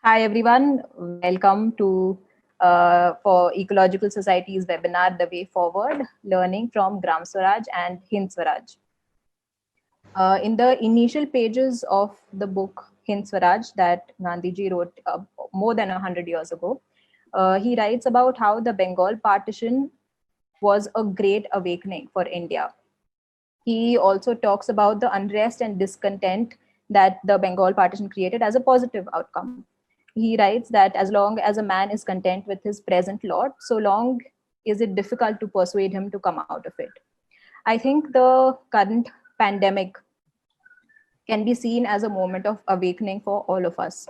Hi everyone, welcome to for Ecological Society's webinar, The Way Forward, Learning from Gram Swaraj and Hind Swaraj. In the initial pages of the book Hind Swaraj that Gandhiji wrote more than 100 years ago, he writes about how the Bengal partition was a great awakening for India. He also talks about the unrest and discontent that the Bengal partition created as a positive outcome. He writes that as long as a man is content with his present lot, so long is it difficult to persuade him to come out of it. I think the current pandemic can be seen as a moment of awakening for all of us.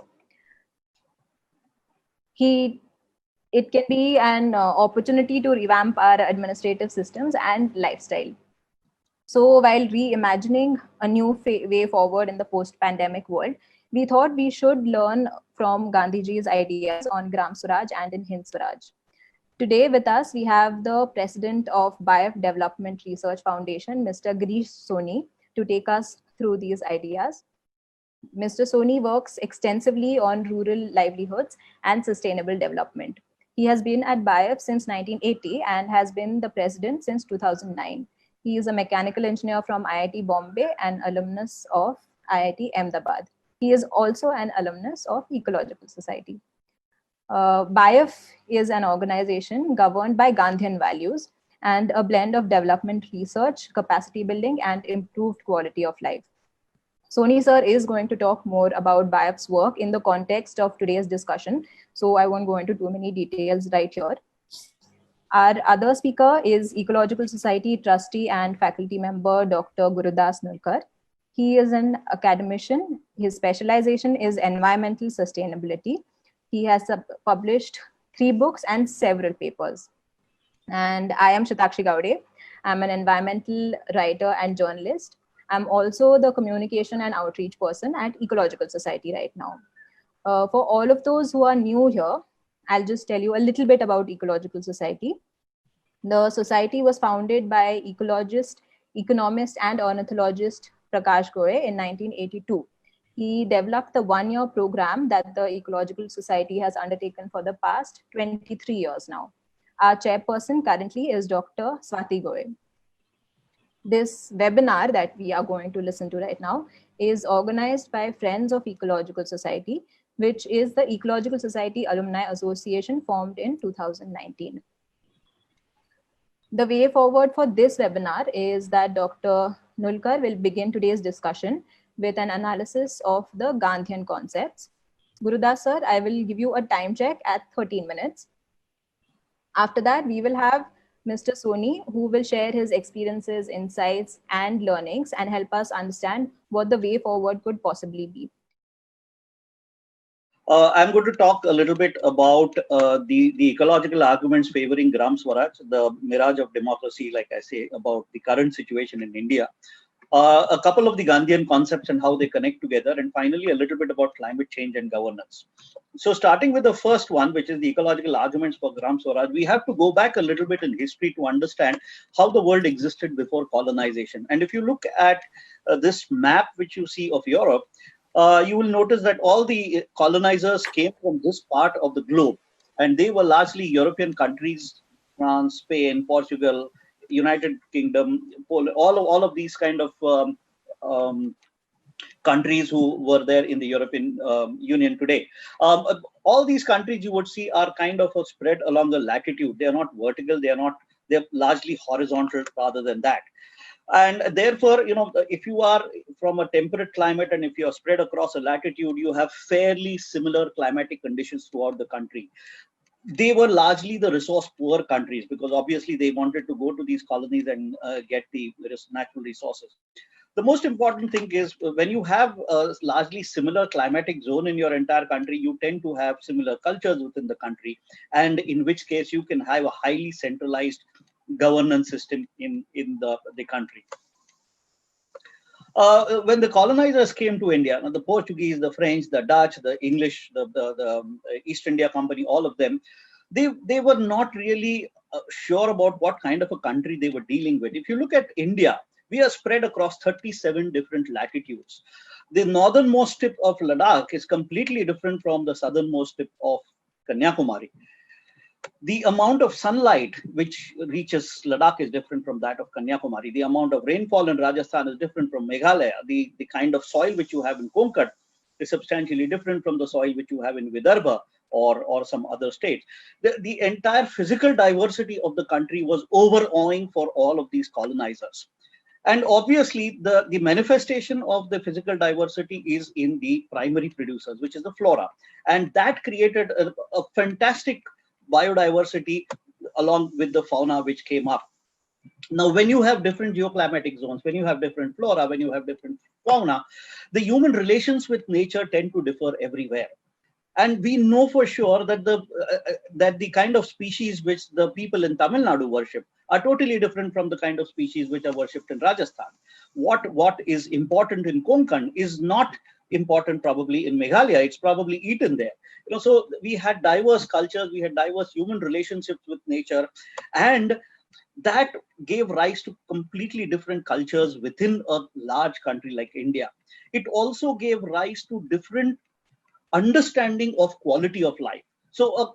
It can be an opportunity to revamp our administrative systems and lifestyle. So while reimagining a new way forward in the post-pandemic world, we thought we should learn from Gandhiji's ideas on Gram Swaraj and in Hind Swaraj. Today with us, we have the president of BIF Development Research Foundation, Mr. Girish Soni, to take us through these ideas. Mr. Soni works extensively on rural livelihoods and sustainable development. He has been at BIF since 1980 and has been the president since 2009. He is a mechanical engineer from IIT Bombay and alumnus of IIT Ahmedabad. He is also an alumnus of Ecological Society. BIF is an organization governed by Gandhian values and a blend of development research, capacity building, and improved quality of life. Soni sir is going to talk more about BIF's work in the context of today's discussion, so I won't go into too many details right here. Our other speaker is Ecological Society trustee and faculty member, Dr. Gurudas Nulkar. He is an academician. His specialization is environmental sustainability. He has published 3 books and several papers. And I am Shatakshi Gowde. I'm an environmental writer and journalist. I'm also the communication and outreach person at Ecological Society right now. For all of those who are new here, I'll just tell you a little bit about Ecological Society. The society was founded by ecologist, economist, and ornithologist Prakash Goye in 1982. He developed the one-year program that the Ecological Society has undertaken for the past 23 years now. Our chairperson currently is Dr. Swati Goye. This webinar that we are going to listen to right now is organized by Friends of Ecological Society, which is the Ecological Society Alumni Association formed in 2019. The way forward for this webinar is that Dr. Nulkar will begin today's discussion with an analysis of the Gandhian concepts. Gurudas sir, I will give you a time check at 13 minutes. After that, we will have Mr. Soni, who will share his experiences, insights, and learnings and help us understand what the way forward could possibly be. I'm going to talk a little bit about the ecological arguments favoring Gram Swaraj, the mirage of democracy, like I say, about the current situation in India. A couple of the Gandhian concepts and how they connect together, and finally a little bit about climate change and governance. So starting with the first one, which is the ecological arguments for Gram Swaraj, we have to go back a little bit in history to understand how the world existed before colonization. And if you look at this map which you see of Europe, you will notice that all the colonizers came from this part of the globe, and they were largely European countries, France, Spain, Portugal, United Kingdom, all of these kind of countries who were there in the European Union today. All these countries you would see are kind of spread along the latitude. They are not vertical. They're largely horizontal rather than that. And therefore, if you are from a temperate climate and if you are spread across a latitude, you have fairly similar climatic conditions throughout the country. They were largely the resource poor countries because obviously they wanted to go to these colonies and get the natural resources. The most important thing is when you have a largely similar climatic zone in your entire country, you tend to have similar cultures within the country, and in which case you can have a highly centralized governance system in the country. When the colonizers came to India, the Portuguese, the French, the Dutch, the English, the East India Company, all of them, they were not really sure about what kind of a country they were dealing with. If you look at India, we are spread across 37 different latitudes. The northernmost tip of Ladakh is completely different from the southernmost tip of Kanyakumari. The amount of sunlight which reaches Ladakh is different from that of Kanyakumari. The amount of rainfall in Rajasthan is different from Meghalaya. The kind of soil which you have in Konkan is substantially different from the soil which you have in Vidarbha or some other states. The entire physical diversity of the country was overawing for all of these colonizers. And obviously, the manifestation of the physical diversity is in the primary producers, which is the flora. And that created a fantastic biodiversity along with the fauna which came up. Now, when you have different geoclimatic zones, when you have different flora, when you have different fauna, the human relations with nature tend to differ everywhere. And we know for sure that the kind of species which the people in Tamil Nadu worship are totally different from the kind of species which are worshipped in Rajasthan. What is important in Konkan is not important probably in Meghalaya. It's probably eaten there. So we had diverse cultures, we had diverse human relationships with nature, and that gave rise to completely different cultures within a large country like India. It also gave rise to different understanding of quality of life. So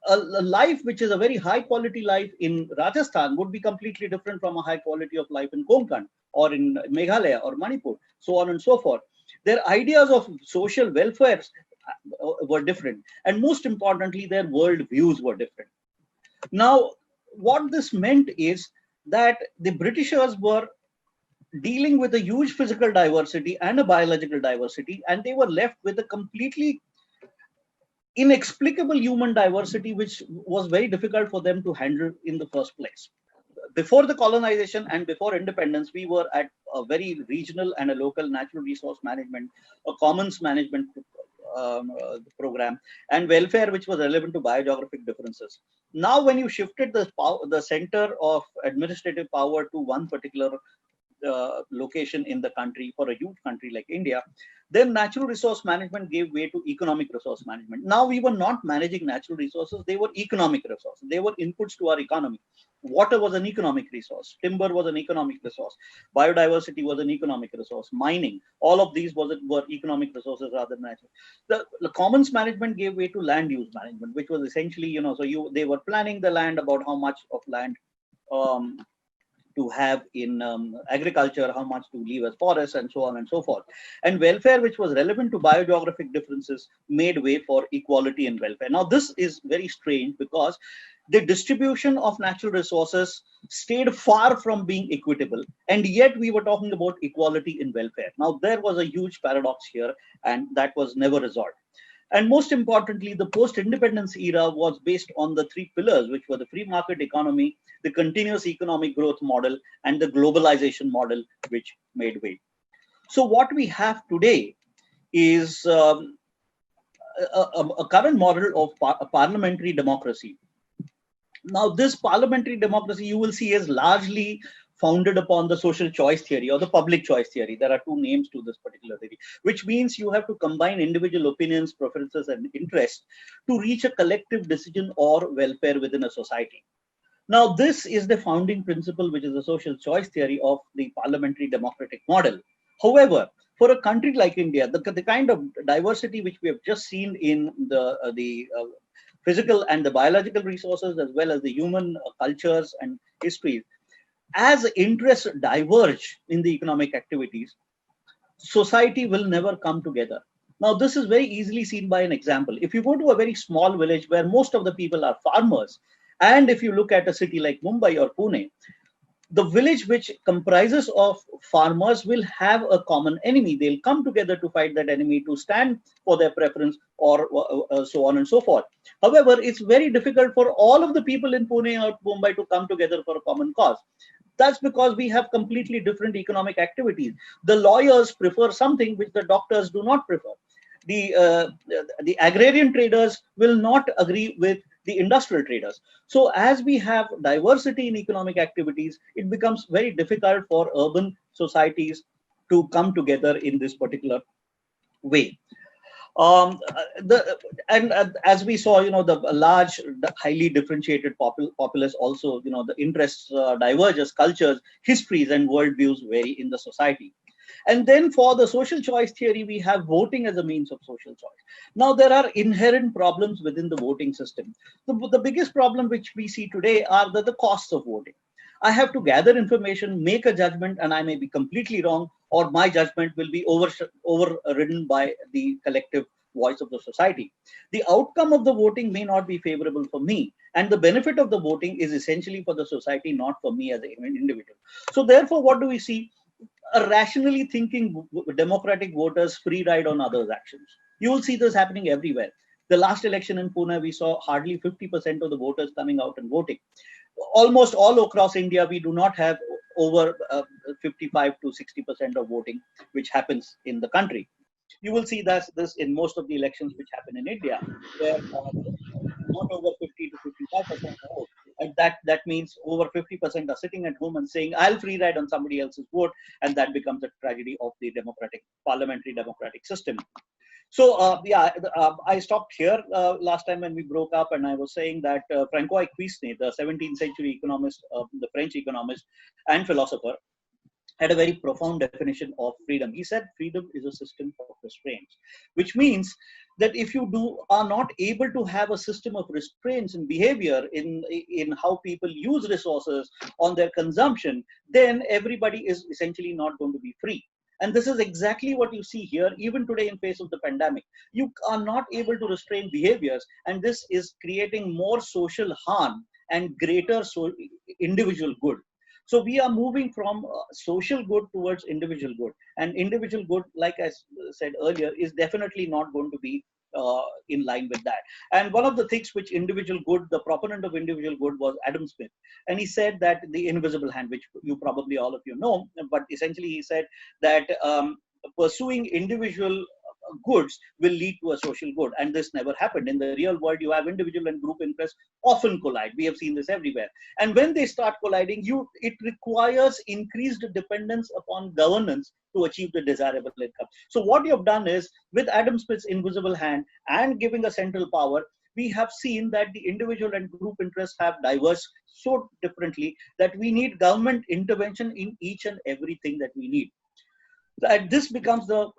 a life which is a very high quality life in Rajasthan would be completely different from a high quality of life in Konkan or in Meghalaya or Manipur, so on and so forth. Their ideas of social welfare were different. And most importantly, their world views were different. Now, what this meant is that the Britishers were dealing with a huge physical diversity and a biological diversity, and they were left with a completely inexplicable human diversity, which was very difficult for them to handle in the first place. Before the colonization and before independence, we were at a very regional and a local natural resource management, a commons management program, and welfare, which was relevant to biogeographic differences. Now, when you shifted the center of administrative power to one particular location in the country for a huge country like India, then natural resource management gave way to economic resource management. Now we were not managing natural resources, they were economic resources. They were inputs to our economy. Water was an economic resource, timber was an economic resource, biodiversity was an economic resource, mining, all of these were economic resources rather than natural. The commons management gave way to land use management, which was essentially, they were planning the land, about how much of land to have in agriculture, how much to leave as forests, and so on and so forth. And welfare, which was relevant to biogeographic differences, made way for equality in welfare. Now, this is very strange because the distribution of natural resources stayed far from being equitable, and yet we were talking about equality in welfare. Now, there was a huge paradox here, and that was never resolved. And most importantly, the post-independence era was based on the three pillars, which were the free market economy, the continuous economic growth model, and the globalization model, which made way. So what we have today is a current model of a parliamentary democracy. Now, this parliamentary democracy, you will see, is largely founded upon the social choice theory or the public choice theory. There are two names to this particular theory, which means you have to combine individual opinions, preferences, and interests to reach a collective decision or welfare within a society. Now, this is the founding principle, which is the social choice theory of the parliamentary democratic model. However, for a country like India, the kind of diversity which we have just seen in the physical and the biological resources, as well as the human cultures and histories, as interests diverge in the economic activities, society will never come together. Now, this is very easily seen by an example. If you go to a very small village where most of the people are farmers, and if you look at a city like Mumbai or Pune, the village which comprises of farmers will have a common enemy. They'll come together to fight that enemy, to stand for their preference, or so on and so forth. However, it's very difficult for all of the people in Pune or Mumbai to come together for a common cause. That's because we have completely different economic activities. The lawyers prefer something which the doctors do not prefer. The agrarian traders will not agree with the industrial traders. So as we have diversity in economic activities, it becomes very difficult for urban societies to come together in this particular way. As we saw, the large, highly differentiated populace also, the interests diverge as cultures, histories, and worldviews vary in the society. And then for the social choice theory, we have voting as a means of social choice. Now, there are inherent problems within the voting system. The biggest problem which we see today are the costs of voting. I have to gather information, make a judgment, and I may be completely wrong, or my judgment will be overridden by the collective voice of the society. The outcome of the voting may not be favorable for me, and the benefit of the voting is essentially for the society, not for me as an individual. So, therefore, what do we see? A rationally thinking democratic voters free ride on others' actions. You will see this happening everywhere. The last election in Pune, we saw hardly 50% of the voters coming out and voting. Almost all across India, we do not have over 55 to 60% of voting, which happens in the country. You will see this in most of the elections which happen in India, where not over 50 to 55% vote. And that means over 50% are sitting at home and saying, I'll free ride on somebody else's vote. And that becomes a tragedy of the parliamentary democratic system. So I stopped here last time when we broke up, and I was saying that Francois Cuisnet, the 17th century economist, the French economist and philosopher, had a very profound definition of freedom. He said freedom is a system of restraints, which means that if you are not able to have a system of restraints in behavior, in how people use resources, on their consumption, then everybody is essentially not going to be free. And this is exactly what you see here, even today in face of the pandemic. You are not able to restrain behaviors, and this is creating more social harm and greater individual good. So we are moving from social good towards individual good. And individual good, like I said earlier, is definitely not going to be in line with that. And one of the things which individual good, the proponent of individual good was Adam Smith. And he said that the invisible hand, which you probably all of you know, but essentially he said that pursuing individual goods will lead to a social good. And this never happened. In the real world, you have individual and group interests often collide. We have seen this everywhere. And when they start colliding, it requires increased dependence upon governance to achieve the desirable outcome. So what you have done is, with Adam Smith's invisible hand and giving a central power, we have seen that the individual and group interests have diverged so differently that we need government intervention in each and everything that we need. And this becomes the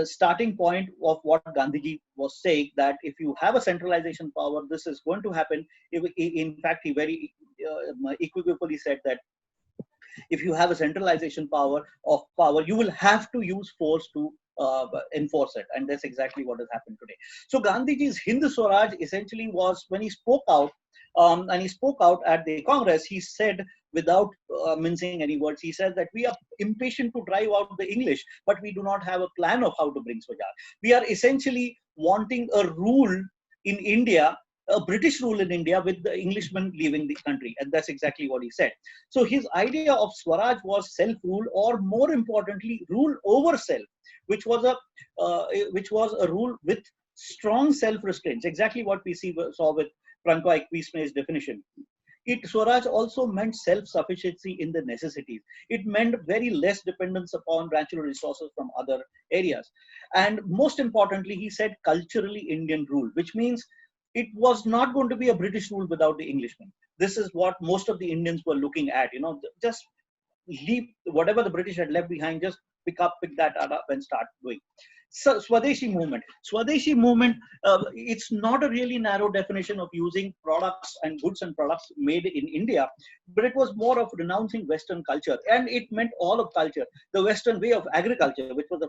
starting point of what Gandhiji was saying, that if you have a centralization power, this is going to happen. In fact, he very equivocally said that if you have a centralization power, you will have to use force to enforce it. And that's exactly what has happened today. So Gandhiji's Hind Swaraj essentially was, when he spoke out, and he spoke out at the Congress, he said, without mincing any words, he said that we are impatient to drive out the English, but we do not have a plan of how to bring Swaraj. We are essentially wanting a rule in India, a British rule in India, with the Englishmen leaving the country. And that's exactly what he said. So his idea of Swaraj was self-rule, or more importantly, rule over self, which was a rule with strong self-restraints, exactly what we saw with Francois Cuisnet's definition. Swaraj also meant self-sufficiency in the necessities. It meant very less dependence upon natural resources from other areas. And most importantly, he said culturally Indian rule, which means it was not going to be a British rule without the Englishmen. This is what most of the Indians were looking at, just leave whatever the British had left behind, just pick that up and start doing. So Swadeshi movement. Swadeshi movement, it's not a really narrow definition of using products and goods and products made in India, but it was more of renouncing Western culture. And it meant all of culture. The Western way of agriculture, which was the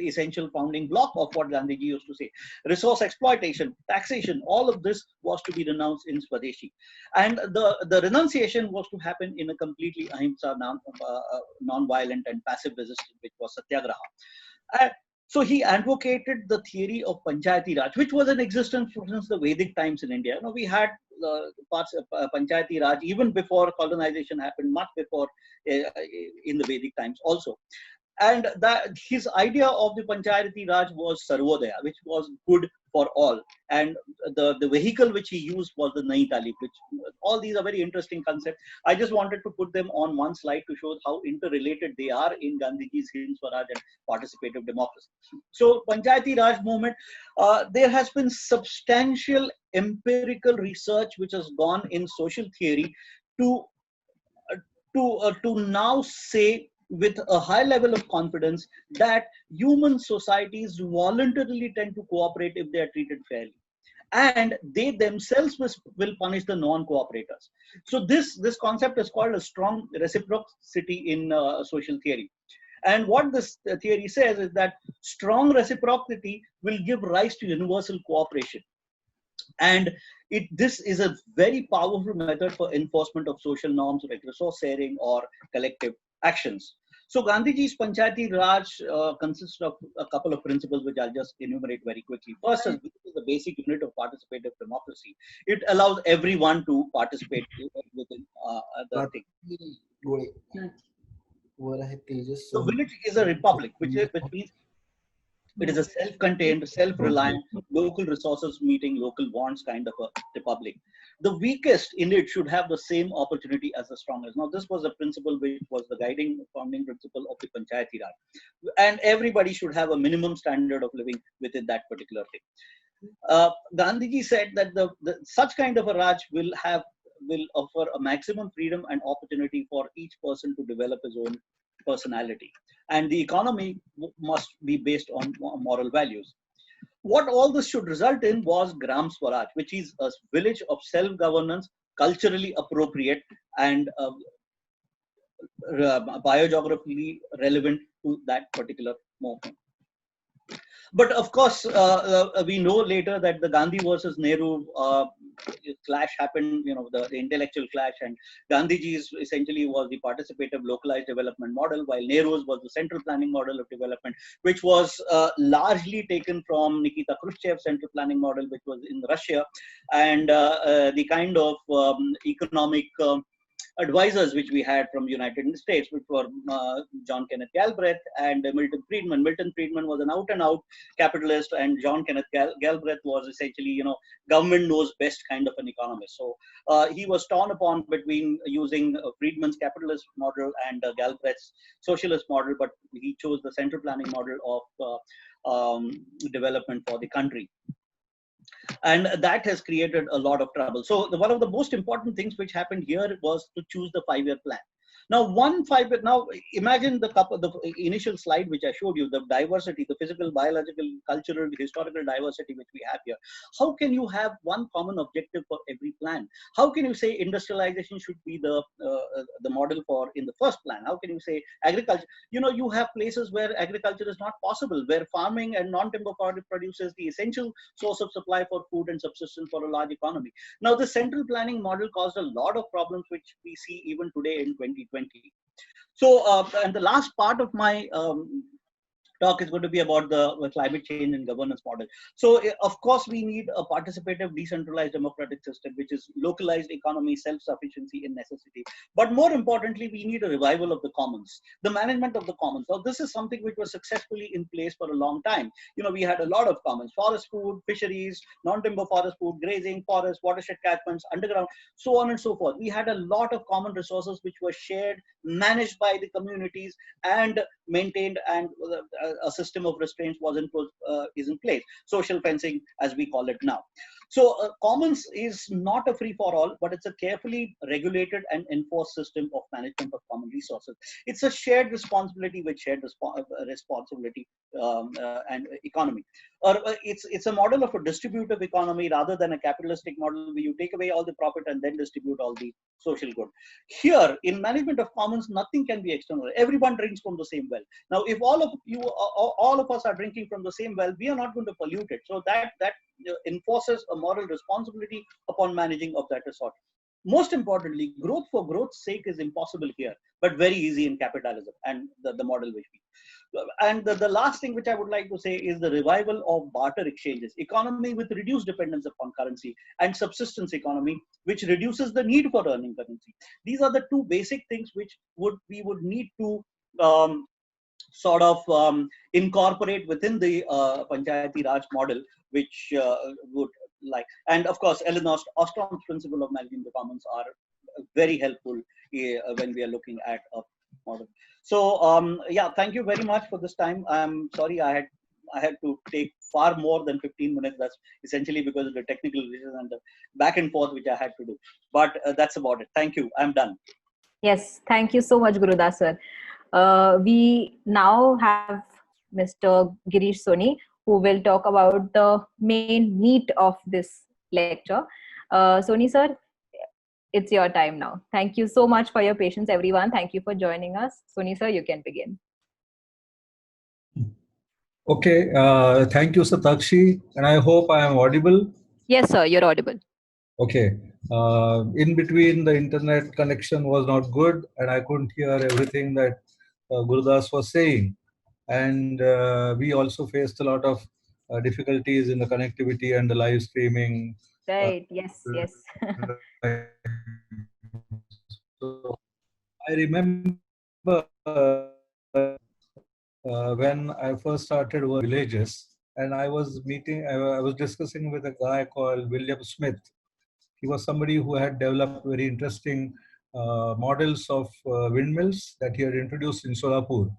essential founding block of what Gandhiji used to say. Resource exploitation, taxation, all of this was to be renounced in Swadeshi. And the renunciation was to happen in a completely ahimsa, non-violent and passive resistance, which was Satyagraha. So he advocated the theory of Panchayati Raj, which was in existence since the Vedic times in India. We had parts of Panchayati Raj even before colonization happened, much before in the Vedic times also. And his idea of the Panchayati Raj was Sarvodaya, which was good for all. And the vehicle which he used was the Nai Talib, which all these are very interesting concepts. I just wanted to put them on one slide to show how interrelated they are in Gandhiji's Hind Swaraj and participative democracy. So Panchayati Raj movement, there has been substantial empirical research which has gone in social theory to now say with a high level of confidence that human societies voluntarily tend to cooperate if they are treated fairly, and they themselves will punish the non-cooperators. So this concept is called a strong reciprocity in social theory. And what this theory says is that strong reciprocity will give rise to universal cooperation. And this is a very powerful method for enforcement of social norms like resource sharing or collective actions. So Gandhiji's Panchayati Raj consists of a couple of principles which I'll just enumerate very quickly. First is the basic unit of participative democracy. It allows everyone to participate within the thing. The village is a republic, which means it is a self-contained, self-reliant, local resources meeting local wants kind of a republic. The weakest in it should have the same opportunity as the strongest. Now, this was a principle which was the guiding founding principle of the Panchayati Raj. And everybody should have a minimum standard of living within that particular thing. Gandhiji said that such kind of a Raj will offer a maximum freedom and opportunity for each person to develop his own personality, and the economy must be based on moral values. What all this should result in was Gram Swaraj, which is a village of self-governance, culturally appropriate and biogeographically relevant to that particular moment. But of course, we know later that the Gandhi versus Nehru clash happened, the intellectual clash, and Gandhiji's essentially was the participative localized development model, while Nehru's was the central planning model of development, which was largely taken from Nikita Khrushchev's central planning model, which was in Russia, and the kind of economic advisors which we had from United States, which were John Kenneth Galbraith and Milton Friedman. Milton Friedman was an out-and-out capitalist, and John Kenneth Galbraith was essentially, government knows best kind of an economist. So he was torn upon between using Friedman's capitalist model and Galbraith's socialist model, but he chose the central planning model of development for the country. And that has created a lot of trouble. So one of the most important things which happened here was to choose the 5-year plan. Now, now imagine the initial slide which I showed you, the diversity, the physical, biological, cultural, historical diversity which we have here. How can you have one common objective for every plan? How can you say industrialization should be the model for in the first plan? How can you say agriculture? You have places where agriculture is not possible, where farming and non-timber produce is the essential source of supply for food and subsistence for a large economy. Now, the central planning model caused a lot of problems which we see even today in 2020. So, and the last part of my talk is going to be about the climate change and governance model. So, of course, we need a participative, decentralized democratic system, which is localized economy, self-sufficiency in necessity. But more importantly, we need a revival of the commons, the management of the commons. Now, this is something which was successfully in place for a long time. We had a lot of commons: forest food, fisheries, non-timber forest food, grazing, forest, watershed catchments, underground, so on and so forth. We had a lot of common resources which were shared, managed by the communities, and maintained, and a system of restraints is in place. Social fencing, as we call it now. So commons is not a free-for-all, but it's a carefully regulated and enforced system of management of common resources. It's a shared responsibility with shared responsibility and economy. Or it's a model of a distributive economy rather than a capitalistic model where you take away all the profit and then distribute all the social good. Here, in management of commons, nothing can be external. Everyone drinks from the same well. Now, if all of us are drinking from the same well, we are not going to pollute it. So that enforces a moral responsibility upon managing of that resort. Most importantly, growth for growth's sake is impossible here, but very easy in capitalism and the model which we. And the last thing which I would like to say is the revival of barter exchanges, economy with reduced dependence upon currency, and subsistence economy, which reduces the need for earning currency. These are the two basic things which we would need to incorporate within the Panchayati Raj model, which would like, and of course, Elinor Ostrom's principle of managing the commons are very helpful when we are looking at a model. So yeah, thank you very much for this time. I'm sorry I had to take far more than 15 minutes. That's essentially because of the technical reasons and the back and forth which I had to do. But that's about it. Thank you. I'm done. Yes, thank you so much, Gurudas sir. We now have Mr. Girish Soni, who will talk about the main meat of this lecture. Soni sir, it's your time now. Thank you so much for your patience, everyone. Thank you for joining us. Soni sir, you can begin. Okay, thank you, Satakshi, and I hope I am audible. Yes, sir, you're audible. Okay, in between the internet connection was not good, and I couldn't hear everything that Gurudas was saying. And we also faced a lot of difficulties in the connectivity and the live streaming. Right, yes, yes. So I remember when I first started working in villages, and I was discussing with a guy called William Smith. He was somebody who had developed very interesting models of windmills that he had introduced in Solapur.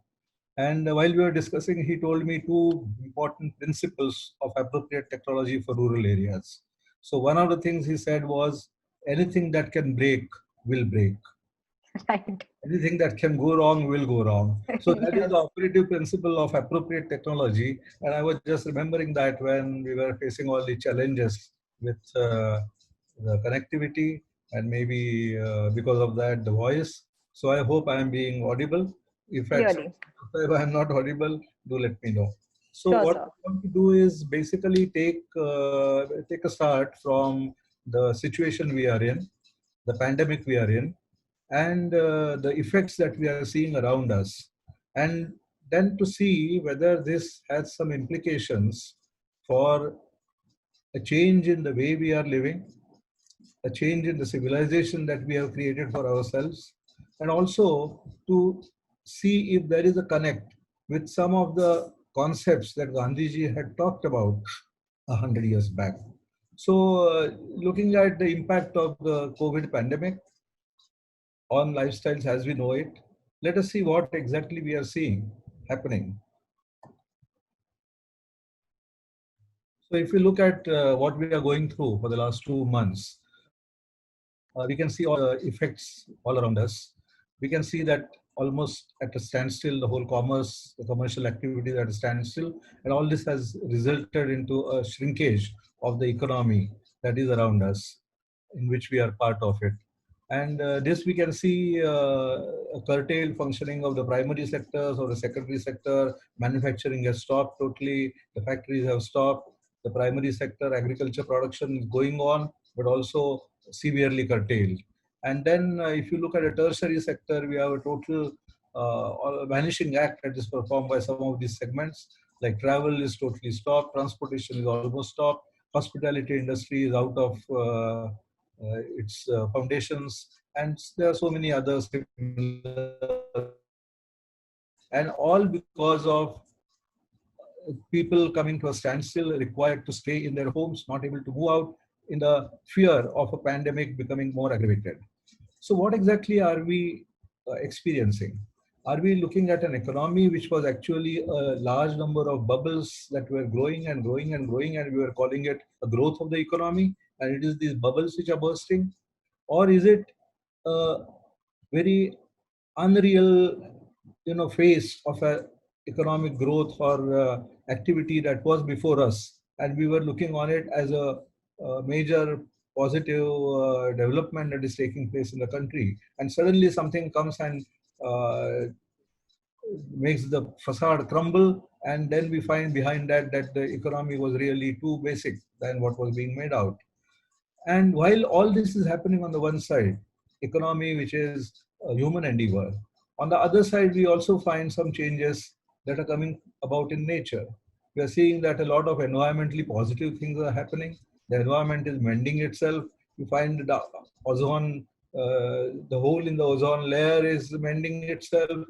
And while we were discussing, he told me two important principles of appropriate technology for rural areas. So one of the things he said was, anything that can break will break. Right. Anything that can go wrong will go wrong. So that is Yes. the operative principle of appropriate technology. And I was just remembering that when we were facing all the challenges with the connectivity and maybe because of that, the voice. So I hope I am being audible. Clearly. If I am not audible, do let me know. So Sure, what sir. I want to do is basically take a start from the situation we are in, the pandemic we are in, and the effects that we are seeing around us, and then to see whether this has some implications for a change in the way we are living, a change in the civilization that we have created for ourselves, and also to see if there is a connect with some of the concepts that Gandhiji had talked about 100 years back. So, looking at the impact of the COVID pandemic on lifestyles as we know it, let us see what exactly we are seeing happening. So if you look at what we are going through for the last 2 months, we can see all the effects all around us. We can see that almost at a standstill, the whole commerce, the commercial activity at a standstill, and all this has resulted into a shrinkage of the economy that is around us, in which we are part of it. And this we can see a curtailed functioning of the primary sectors or the secondary sector. Manufacturing has stopped totally. The factories have stopped. The primary sector, agriculture production is going on, but also severely curtailed. And then if you look at a tertiary sector, we have a total vanishing act that is performed by some of these segments. Like travel is totally stopped. Transportation is almost stopped. Hospitality industry is out of its foundations, and there are so many others, and all because of people coming to a standstill, required to stay in their homes, not able to move out, in the fear of a pandemic becoming more aggravated. So what exactly are we experiencing? Are we looking at an economy which was actually a large number of bubbles that were growing and growing and growing, and we were calling it a growth of the economy, and it is these bubbles which are bursting? Or is it a very unreal, phase of a economic growth or activity that was before us, and we were looking on it as a major positive development that is taking place in the country, and suddenly something comes and uh, makes the facade crumble, and then we find behind that the economy was really too basic than what was being made out. And while all this is happening on the one side, economy, which is a human endeavor, on the other side, we also find some changes that are coming about in nature. We are seeing that a lot of environmentally positive things are happening. The environment is mending itself. You find the ozone, the hole in the ozone layer is mending itself.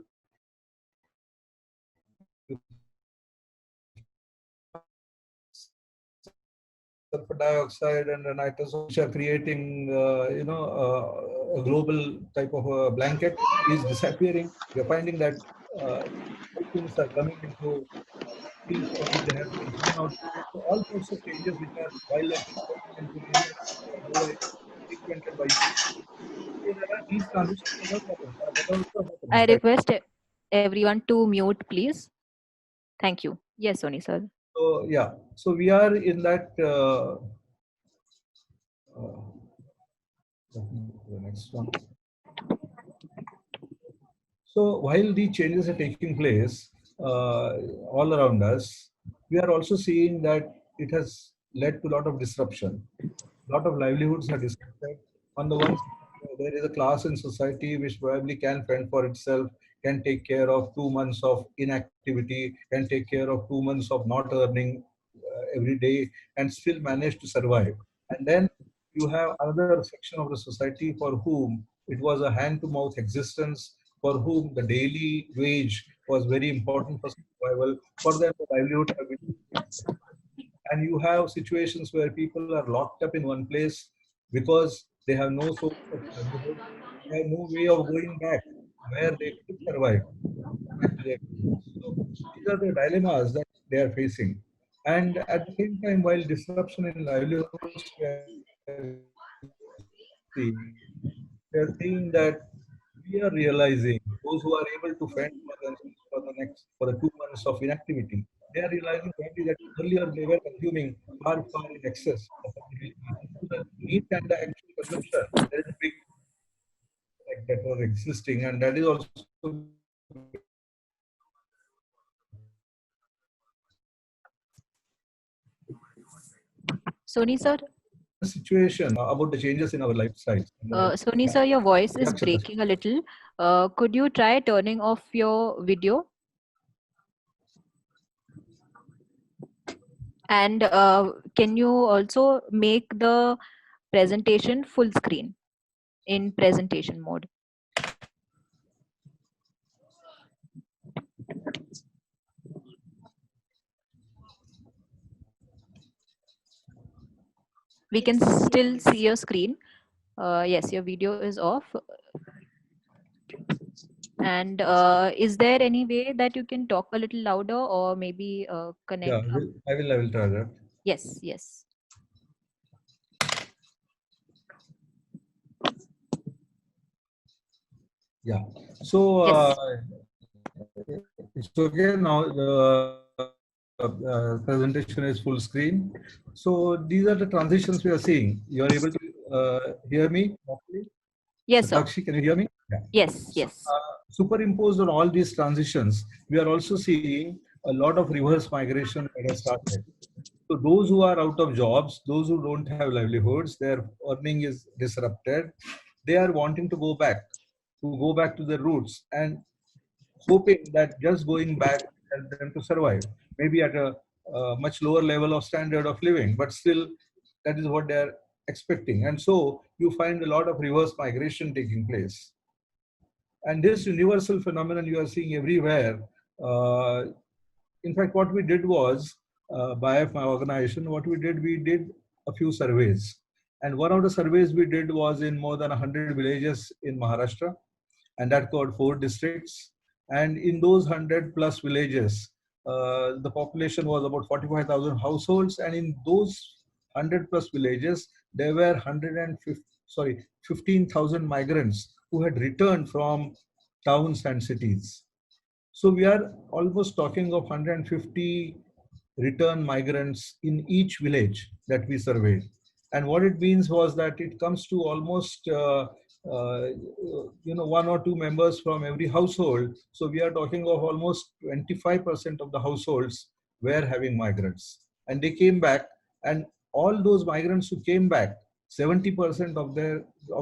Sulfur dioxide and the nitrogen, which are creating, a global type of a blanket, is disappearing. We are finding that things are coming into fields from which they have been thrown out. So all sorts of changes which are wildlife is coming into areas otherwise frequented by humans. So there are these transitions that are also happening. I request everyone to mute, please. Thank you. Yes, Soni sir. So yeah, so we are in that. Let me go to the next one. So while the changes are taking place all around us, we are also seeing that it has led to a lot of disruption. A lot of livelihoods are disrupted. On the one side, there is a class in society which probably can fend for itself, can take care of 2 months of inactivity, can take care of 2 months of not earning every day, and still manage to survive. And then you have another section of the society for whom it was a hand-to-mouth existence, for whom the daily wage was very important for survival. For them, the livelihood have been, and you have situations where people are locked up in one place because they have no source of livelihood, they have no way of going back where they could survive. So these are the dilemmas that they are facing. And at the same time, while disruption in livelihoods we are seeing that we are realizing those who are able to fend for themselves for the 2 months of inactivity, they are realizing that earlier they were consuming far in excess of the need and the actual consumption. There is a big like that was existing, and that is also Soni sir. situation about the changes in our lifestyles. Soni sir, your voice is breaking a little. Could you try turning off your video? And can you also make the presentation full screen in presentation mode? We can still see your screen. Yes, your video is off. And is there any way that you can talk a little louder, or maybe connect? Yeah, I will try that. Yes, yes. Yeah. So Yes. it's okay now. The presentation is full screen. So these are the transitions we are seeing. You are able to hear me properly? Yes, sir. Sakshi, can you hear me? Yeah. Yes, yes. Superimposed on all these transitions, we are also seeing a lot of reverse migration that has started. So those who are out of jobs, those who don't have livelihoods, their earning is disrupted. They are wanting to go back to their roots and hoping that just going back help them to survive, maybe at a much lower level of standard of living, but still that is what they are expecting. And so you find a lot of reverse migration taking place. And this universal phenomenon you are seeing everywhere. In fact, what we did was, by my organization, we did a few surveys. And one of the surveys we did was in more than 100 villages in Maharashtra, and that covered 4 districts. And in those 100 plus villages, the population was about 45,000 households. And in those 100 plus villages, there were 15,000 migrants who had returned from towns and cities. So we are almost talking of 150 return migrants in each village that we surveyed. And what it means was that it comes to almost uh, 1 or 2 members from every household. So we are talking of almost 25% of the households were having migrants, and they came back. And all those migrants who came back, 70% of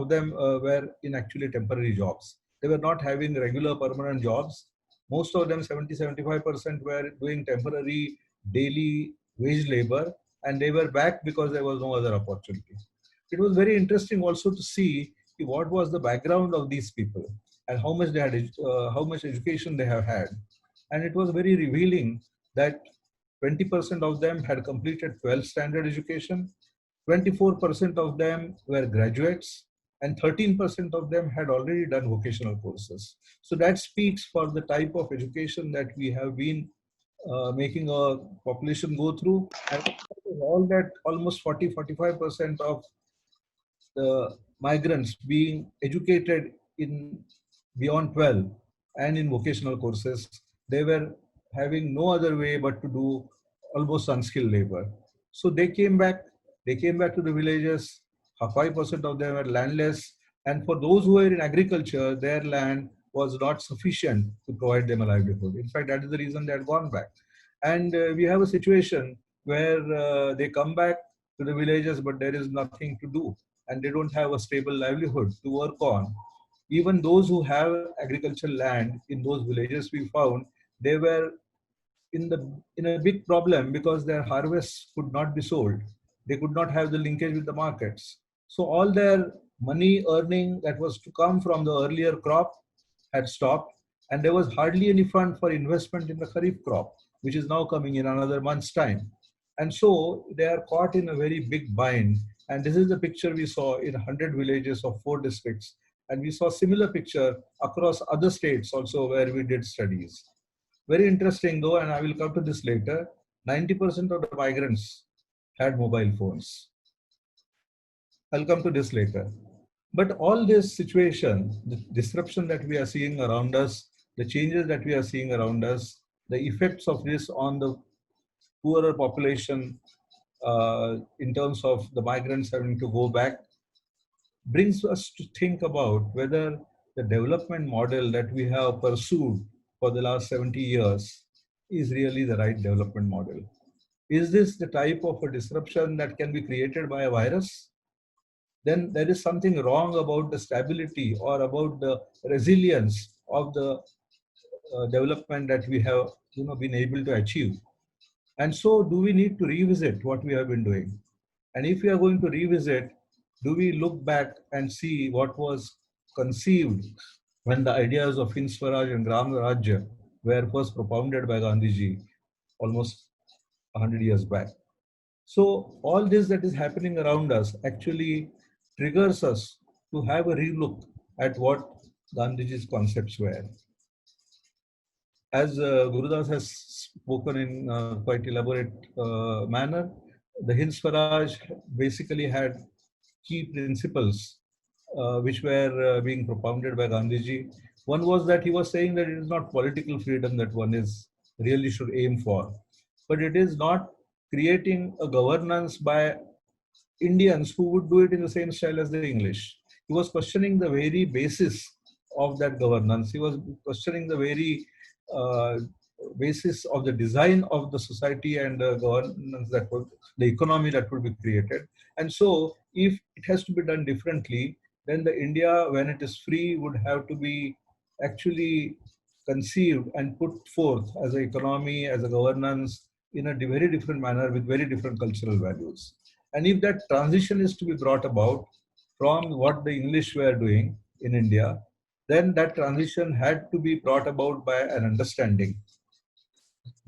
them were in actually temporary jobs. They were not having regular permanent jobs. Most of them, 70-75%, were doing temporary daily wage labor, and they were back because there was no other opportunity. It was very interesting also to see what was the background of these people and how much they had, how much education they have had. And it was very revealing that 20% of them had completed 12th standard education, 24% of them were graduates, and 13% of them had already done vocational courses. So that speaks for the type of education that we have been making a population go through. And all that, almost 40-45% of the migrants being educated in beyond 12 and in vocational courses, they were having no other way but to do almost unskilled labor. So they came back to the villages. 5% of them were landless. And for those who were in agriculture, their land was not sufficient to provide them a livelihood. In fact, that is the reason they had gone back. And we have a situation where they come back to the villages, but there is nothing to do. And they don't have a stable livelihood to work on. Even those who have agricultural land in those villages, we found they were in a big problem because their harvests could not be sold. They could not have the linkage with the markets. So all their money earning that was to come from the earlier crop had stopped, and there was hardly any fund for investment in the Kharif crop, which is now coming in another month's time. And so they are caught in a very big bind. And this is the picture we saw in 100 villages of 4 districts. And we saw similar picture across other states also where we did studies. Very interesting though, and I will come to this later, 90% of the migrants had mobile phones. I'll come to this later. But all this situation, the disruption that we are seeing around us, the changes that we are seeing around us, the effects of this on the poorer population in terms of the migrants having to go back, brings us to think about whether the development model that we have pursued for the last 70 years is really the right development model. Is this the type of a disruption that can be created by a virus? Then there is something wrong about the stability or about the resilience of the development that we have been able to achieve. And so do we need to revisit what we have been doing? And if we are going to revisit, do we look back and see what was conceived when the ideas of Hind Swaraj and Gram Rajya were first propounded by Gandhiji almost 100 years back? So all this that is happening around us actually triggers us to have a relook at what Gandhiji's concepts were. As Gurudas has spoken in quite elaborate manner, the Hind Swaraj basically had key principles which were being propounded by Gandhiji. One was that he was saying that it is not political freedom that one is really should aim for, but it is not creating a governance by Indians who would do it in the same style as the English. He was questioning the very basis of that governance. He was questioning the very basis of the design of the society and the governance that would, the economy that would be created. And so if it has to be done differently, then the India, when it is free, would have to be actually conceived and put forth as an economy, as a governance in a very different manner with very different cultural values. And if that transition is to be brought about from what the English were doing in India, then that transition had to be brought about by an understanding,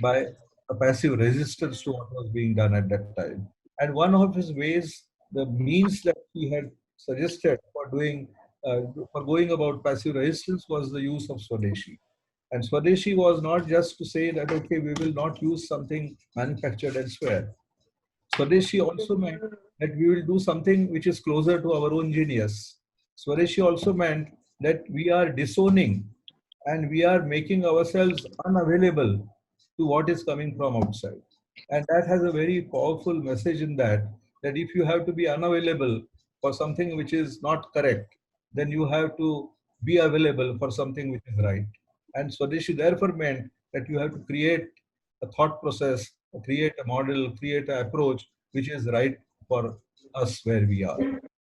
by a passive resistance to what was being done at that time. And one of his ways, the means that he had suggested for doing, for going about passive resistance was the use of Swadeshi. And Swadeshi was not just to say that, okay, we will not use something manufactured elsewhere. Swadeshi also meant that we will do something which is closer to our own genius. Swadeshi also meant that we are disowning and we are making ourselves unavailable to what is coming from outside. And that has a very powerful message in that, that if you have to be unavailable for something which is not correct, then you have to be available for something which is right. And Swadeshi therefore meant that you have to create a thought process, create a model, create an approach which is right for us where we are.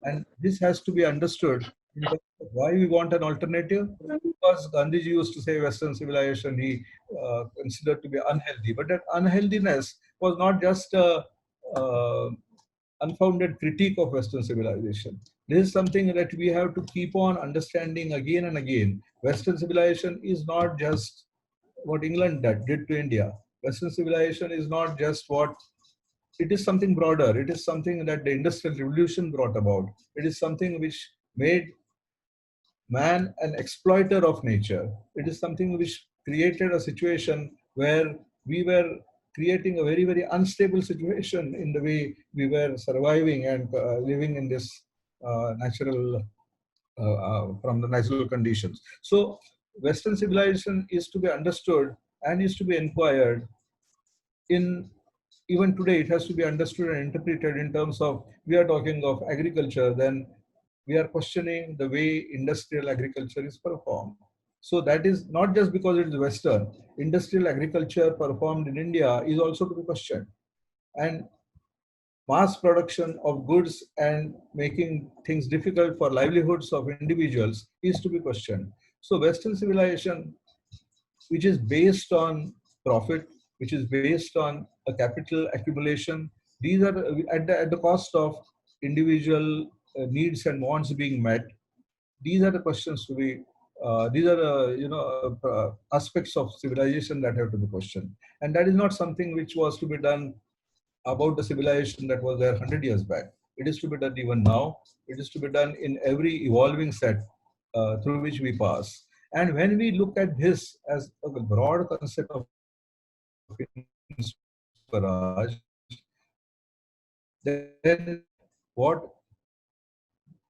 And this has to be understood in terms of why we want an alternative. Because Gandhiji used to say Western civilization he considered to be unhealthy. But that unhealthiness was not just a unfounded critique of Western civilization. This is something that we have to keep on understanding again and again. Western civilization is not just what England did to India. Western civilization is not just what, it is something broader. It is something that the Industrial Revolution brought about. It is something which made man an exploiter of nature. It is something which created a situation where we were creating a very, very unstable situation in the way we were surviving and living in this natural, from the natural conditions. So Western civilization is to be understood and is to be inquired in. Even today, it has to be understood and interpreted in terms of, we are talking of agriculture, then we are questioning the way industrial agriculture is performed. So that is not just because it is Western. Industrial agriculture performed in India is also to be questioned. And mass production of goods and making things difficult for livelihoods of individuals is to be questioned. So Western civilization, which is based on profit, which is based on a capital accumulation, these are at the cost of individual needs and wants being met. These are the questions to be, these are aspects of civilization that have to be questioned. And that is not something which was to be done about the civilization that was there 100 years back. It is to be done even now. It is to be done in every evolving set through which we pass. And when we look at this as a broad concept of Swaraj, then what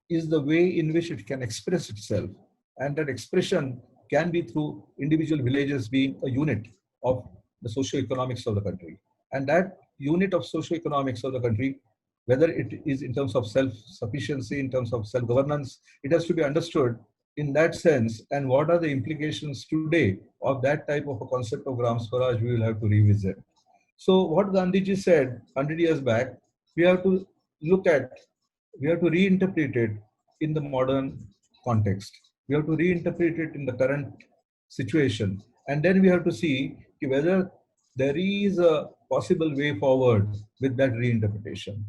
is the way in which it can express itself? And that expression can be through individual villages being a unit of the socio-economics of the country. And that unit of socio-economics of the country, whether it is in terms of self-sufficiency, in terms of self-governance, it has to be understood in that sense. And what are the implications today of that type of a concept of Gram Swaraj, we will have to revisit. So what Gandhiji said 100 years back, we have to look at, we have to reinterpret it in the modern context. We have to reinterpret it in the current situation. And then we have to see whether there is a possible way forward with that reinterpretation.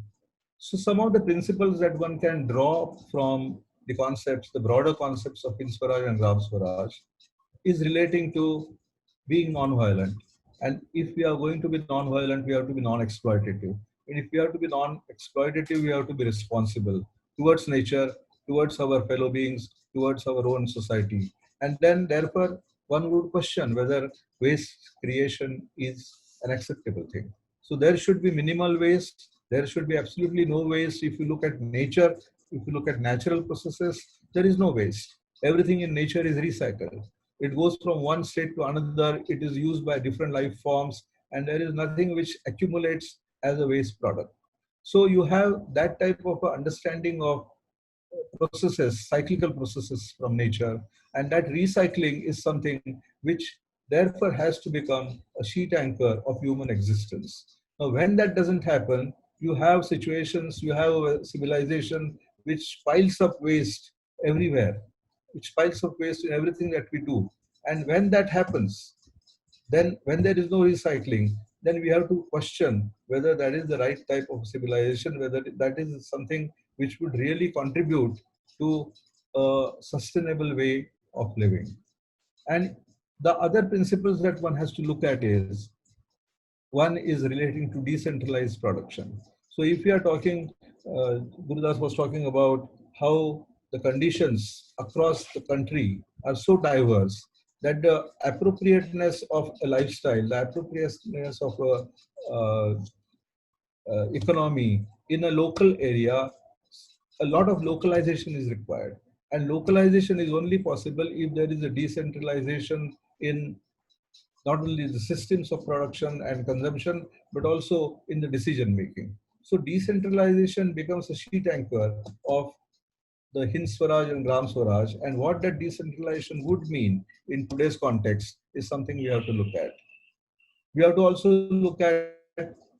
So some of the principles that one can draw from the concepts, the broader concepts of Hind Swaraj and Gram Swaraj, is relating to being non-violent. And if we are going to be non-violent, we have to be non-exploitative. And if we have to be non-exploitative, we have to be responsible towards nature, towards our fellow beings, towards our own society. And then therefore, one would question whether waste creation is an acceptable thing. So there should be minimal waste. There should be absolutely no waste. If you look at nature, if you look at natural processes, there is no waste. Everything in nature is recycled. It goes from one state to another. It is used by different life forms, and there is nothing which accumulates as a waste product. So you have that type of understanding of processes, cyclical processes from nature, and that recycling is something which therefore has to become a sheet anchor of human existence. Now, when that doesn't happen, you have situations, you have a civilization which piles up waste everywhere, which piles up waste in everything that we do. And when that happens, then when there is no recycling, then we have to question whether that is the right type of civilization, whether that is something which would really contribute to a sustainable way of living. And the other principles that one has to look at is, one is relating to decentralized production. So if we are talking, Gurudas was talking about how the conditions across the country are so diverse that the appropriateness of a lifestyle, the appropriateness of a economy in a local area, a lot of localization is required. And localization is only possible if there is a decentralization in not only the systems of production and consumption, but also in the decision making. So decentralization becomes a sheet anchor of the Hind Swaraj and Gram Swaraj, and what that decentralization would mean in today's context is something we have to look at. We have to also look at,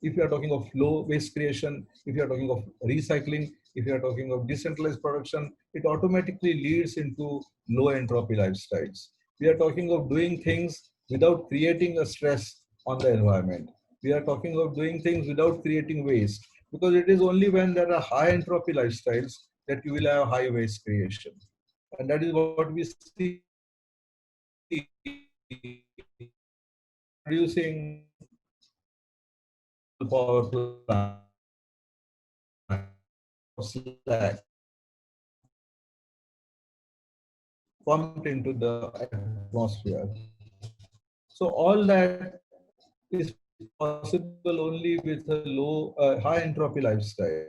if you are talking of low waste creation, if you are talking of recycling, if you are talking of decentralized production, it automatically leads into low entropy lifestyles. We are talking of doing things without creating a stress on the environment. We are talking of doing things without creating waste, because it is only when there are high entropy lifestyles that you will have high waste creation. And that is what we see producing power plant slag pumped into the atmosphere. So all that is possible only with a low, high entropy lifestyle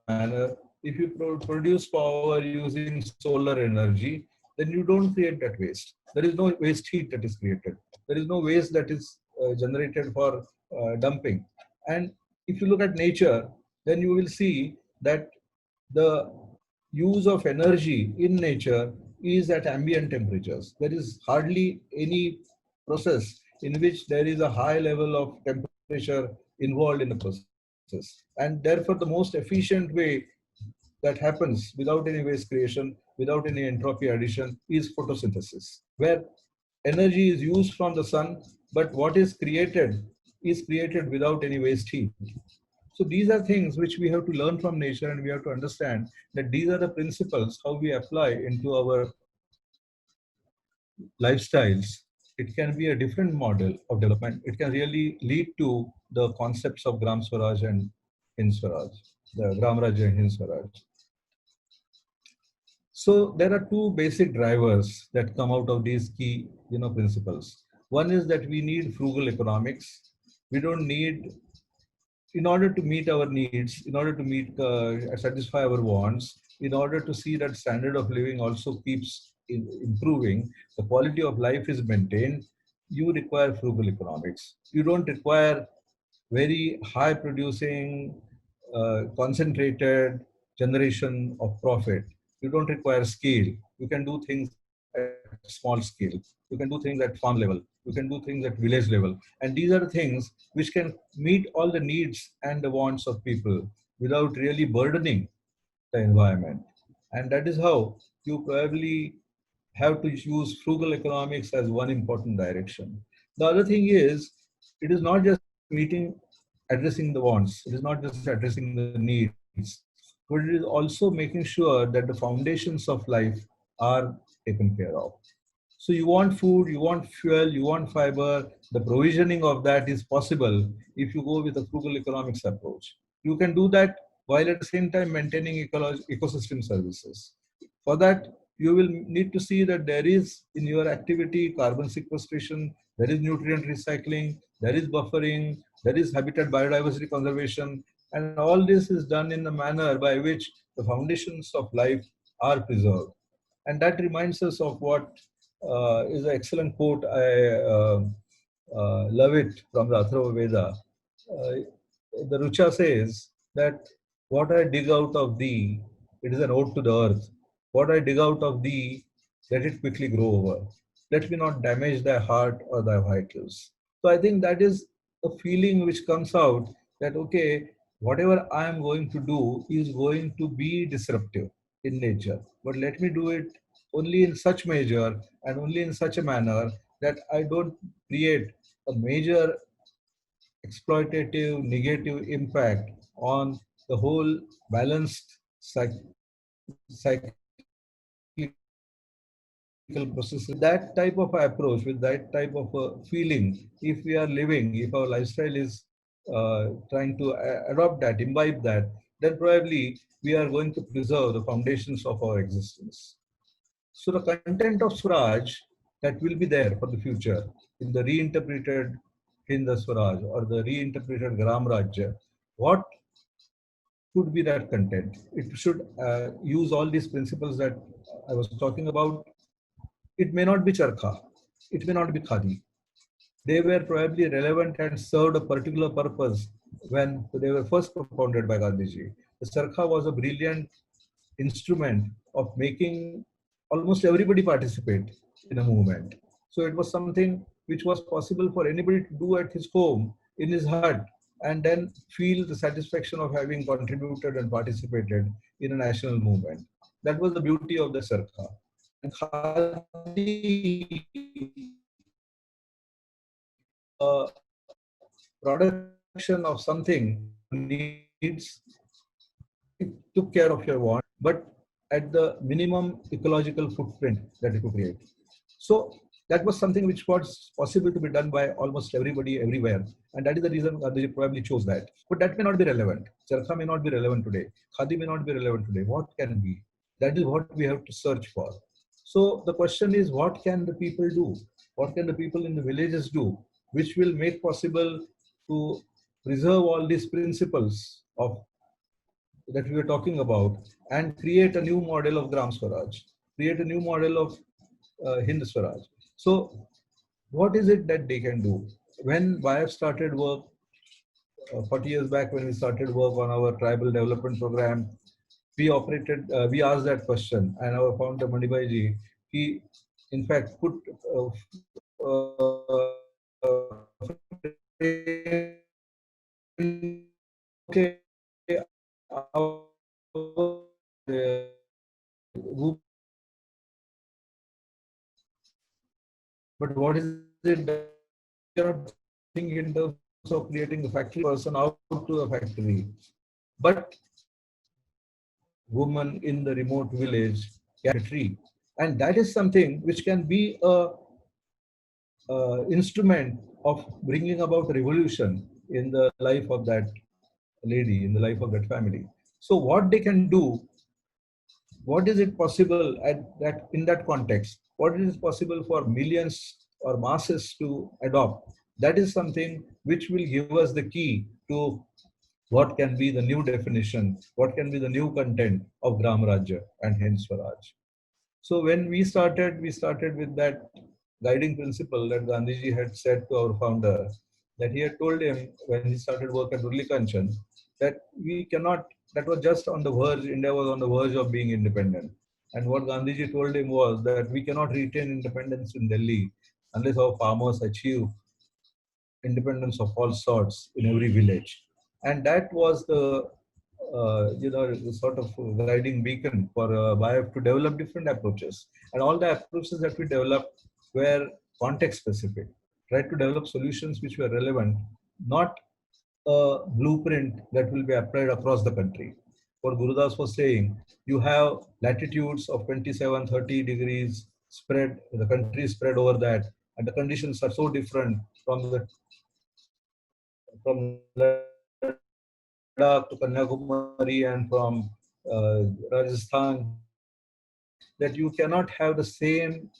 manner if you produce power using solar energy, then you don't create that waste. There is no waste heat that is created. There is no waste that is generated for dumping. And if you look at nature, then you will see that the use of energy in nature is at ambient temperatures. There is hardly any process in which there is a high level of temperature involved in the process. And therefore, the most efficient way that happens without any waste creation, without any entropy addition, is photosynthesis, where energy is used from the sun, but what is created without any waste heat. So these are things which we have to learn from nature, and we have to understand that these are the principles how we apply into our lifestyles. It can be a different model of development. It can really lead to the concepts of Gram Swaraj and Hind Swaraj, the Gram Rajya and Hind Swaraj. So there are two basic drivers that come out of these key, principles. One is that we need frugal economics. We don't need, in order to meet our needs, in order to satisfy our wants, in order to see that standard of living also keeps improving, the quality of life is maintained, you require frugal economics. You don't require very high producing, concentrated generation of profit. You don't require scale. You can do things at small scale. You can do things at farm level. You can do things at village level. And these are things which can meet all the needs and the wants of people without really burdening the environment. And that is how you probably have to use frugal economics as one important direction. The other thing is, it is not just addressing the wants, it is not just addressing the needs, but it is also making sure that the foundations of life are taken care of. So you want food, you want fuel, you want fiber. The provisioning of that is possible if you go with a frugal economics approach. You can do that while at the same time maintaining ecosystem services. For that, you will need to see that there is in your activity carbon sequestration, there is nutrient recycling, there is buffering, there is habitat biodiversity conservation, and all this is done in a manner by which the foundations of life are preserved. And that reminds us of what is an excellent quote. I love it from the Atharva Veda. The Rucha says that what I dig out of thee, it is an ode to the earth. What I dig out of thee, let it quickly grow over. Let me not damage thy heart or thy vitals. So I think that is a feeling which comes out that, okay, whatever I am going to do is going to be disruptive in nature, but let me do it only in such measure and only in such a manner that I don't create a major exploitative negative impact on the whole balanced cyclical process. With that type of approach, with that type of feeling, if we are living, if our lifestyle is trying to adopt that, imbibe that, then probably we are going to preserve the foundations of our existence. So the content of Swaraj that will be there for the future in the reinterpreted Hind Swaraj or the reinterpreted Gram Rajya, what could be that content? It should use all these principles that I was talking about. It may not be charkha, it may not be khadi. They were probably relevant and served a particular purpose when they were first propounded by Gandhiji. The charkha was a brilliant instrument of making almost everybody participate in a movement. So it was something which was possible for anybody to do at his home, in his hut, and then feel the satisfaction of having contributed and participated in a national movement. That was the beauty of the charkha. And khadi, production of something needs, it took care of your want, but at the minimum ecological footprint that it could create. So that was something which was possible to be done by almost everybody everywhere. And that is the reason they probably chose that. But that may not be relevant. Charkha may not be relevant today. Khadi may not be relevant today. What can be? That is what we have to search for. So the question is, what can the people do? What can the people in the villages do, which will make possible to preserve all these principles of that we were talking about and create a new model of Gram Swaraj, create a new model of Hind Swaraj. So what is it that they can do? When YF started work 40 years back, when we started work on our tribal development program, we asked that question, and our founder Manibhai ji, he in fact put okay, but what is it that you cannot think in terms of creating a factory person out to a factory, but woman in the remote village can a tree, and that is something which can be a instrument of bringing about a revolution in the life of that lady, in the life of that family. So what they can do, what is it possible at that in that context, what is possible for millions or masses to adopt, that is something which will give us the key to what can be the new definition, what can be the new content of Gram Rajya and Hind Swaraj. So when we started with that guiding principle that Gandhiji had said to our founder, that he had told him when he started work at Urli Kanchan, that we cannot, that was just on the verge, India was on the verge of being independent. And what Gandhiji told him was that we cannot retain independence in Delhi unless our farmers achieve independence of all sorts in every village. And that was the the sort of guiding beacon for BIF to develop different approaches. And all the approaches that we developed were context specific, tried to develop solutions which were relevant, not a blueprint that will be applied across the country. What Gurudas was saying, you have latitudes of 27, 30 degrees spread, the country is spread over that, and the conditions are so different from Ladakh to Kanyakumari and from Rajasthan, that you cannot have the same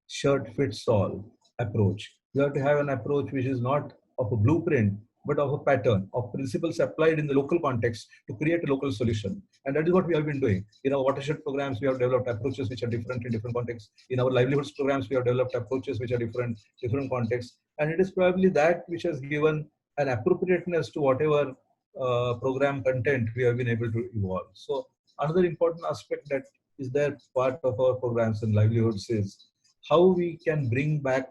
shirt fits all approach. You have to have an approach which is not of a blueprint, but of a pattern, of principles applied in the local context to create a local solution. And that is what we have been doing. In our watershed programs, we have developed approaches which are different in different contexts. In our livelihoods programs, we have developed approaches which are different contexts. And it is probably that which has given an appropriateness to whatever program content we have been able to evolve. So another important aspect that is there part of our programs and livelihoods is how we can bring back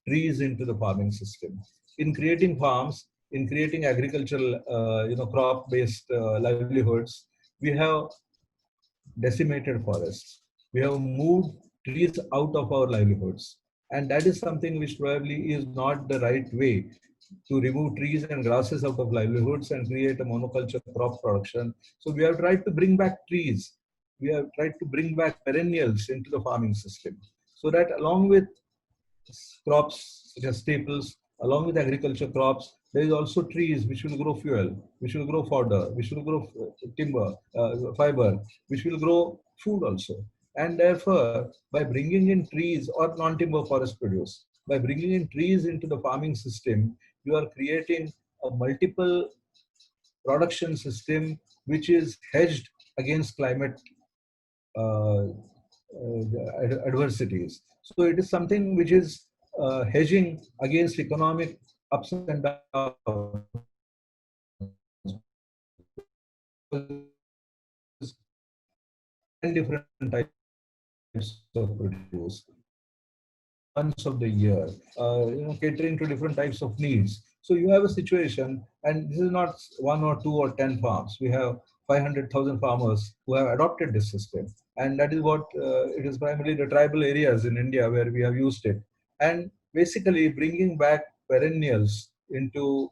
trees into the farming system. In creating farms, in creating agricultural, crop-based livelihoods, we have decimated forests. We have moved trees out of our livelihoods. And that is something which probably is not the right way to remove trees and grasses out of livelihoods and create a monoculture crop production. So we have tried to bring back trees. We have tried to bring back perennials into the farming system so that along with crops such as staples, along with agriculture crops, there is also trees which will grow fuel, which will grow fodder, which will grow timber, fiber, which will grow food also. And therefore, by bringing in trees or non-timber forest produce, by bringing in trees into the farming system, you are creating a multiple production system which is hedged against climate adversities. So it is something which is hedging against economic ups and downs. And different types of produce. Months of the year, catering to different types of needs. So you have a situation, and this is not 1 or 2 or 10 farms. We have 500,000 farmers who have adopted this system. And that is what it is primarily the tribal areas in India where we have used it. And basically bringing back perennials into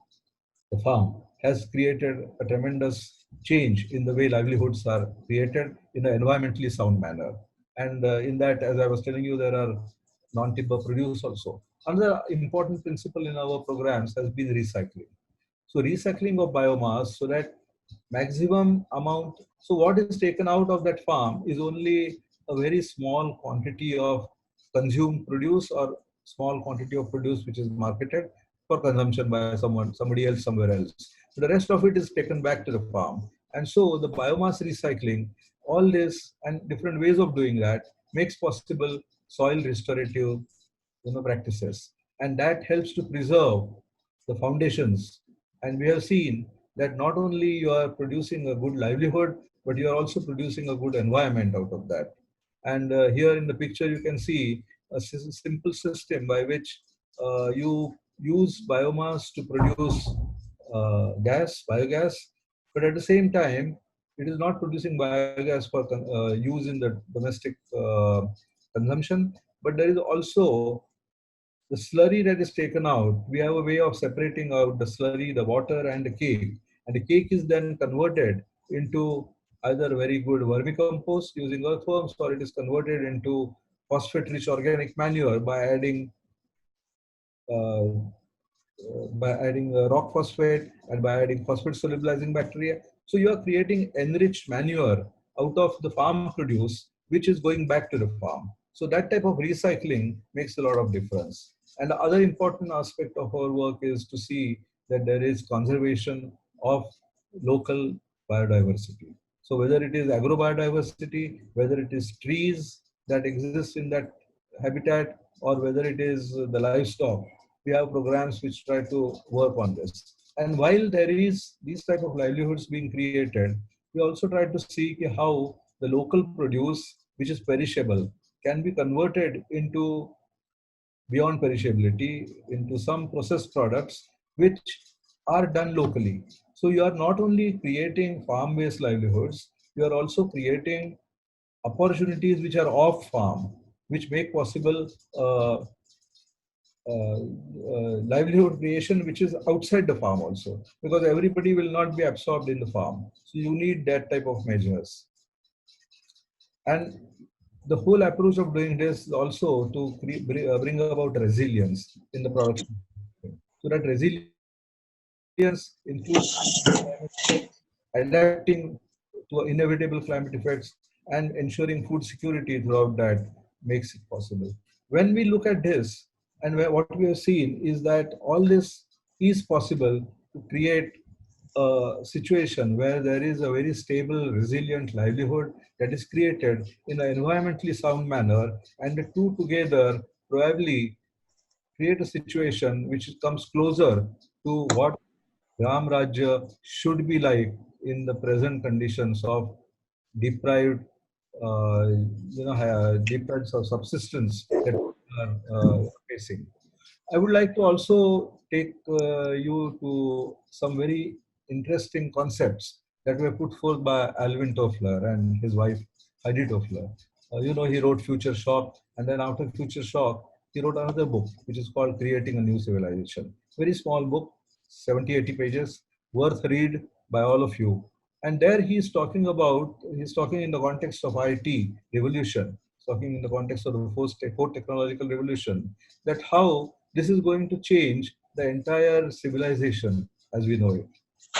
the farm has created a tremendous change in the way livelihoods are created in an environmentally sound manner. And in that, as I was telling you, there are non-timber produce also. Another important principle in our programs has been recycling. So recycling of biomass so that maximum amount, so what is taken out of that farm is only a very small quantity of consumed produce or small quantity of produce which is marketed for consumption by somebody else somewhere else. So the rest of it is taken back to the farm. And so the biomass recycling, all this and different ways of doing that makes possible soil restorative practices. And that helps to preserve the foundations. And we have seen that not only you are producing a good livelihood, but you are also producing a good environment out of that. And here in the picture, you can see a simple system by which you use biomass to produce biogas, but at the same time, it is not producing biogas for use in the domestic consumption, but there is also the slurry that is taken out. We have a way of separating out the slurry, the water, and the cake. And the cake is then converted into either very good vermicompost using earthworms, or it is converted into phosphate-rich organic manure uh, by adding rock phosphate and by adding phosphate solubilizing bacteria. So you are creating enriched manure out of the farm produce, which is going back to the farm. So that type of recycling makes a lot of difference. And the other important aspect of our work is to see that there is conservation of local biodiversity. So whether it is agrobiodiversity, whether it is trees that exist in that habitat, or whether it is the livestock, we have programs which try to work on this. And while there is these type of livelihoods being created, we also try to see how the local produce, which is perishable, can be converted into beyond perishability into some processed products which are done locally. So you are not only creating farm-based livelihoods, you are also creating opportunities which are off farm, which make possible livelihood creation which is outside the farm also, because everybody will not be absorbed in the farm. So you need that type of measures. And the whole approach of doing this is also to bring about resilience in the production. So that resilience includes adapting to inevitable climate effects and ensuring food security throughout that makes it possible. When we look at this, and what we have seen is that all this is possible to create a situation where there is a very stable, resilient livelihood that is created in an environmentally sound manner, and the two together probably create a situation which comes closer to what Gram Rajya should be like in the present conditions of deprived, deprived of subsistence that we are facing. I would like to also take you to some very interesting concepts that were put forth by Alvin Toffler and his wife Heidi Toffler. He wrote Future Shock, and then after Future Shock, he wrote another book which is called Creating a New Civilization. Very small book, 70, 80 pages, worth read by all of you. And there he's talking in the context of IT revolution, talking in the context of the fourth technological revolution, that how this is going to change the entire civilization as we know it.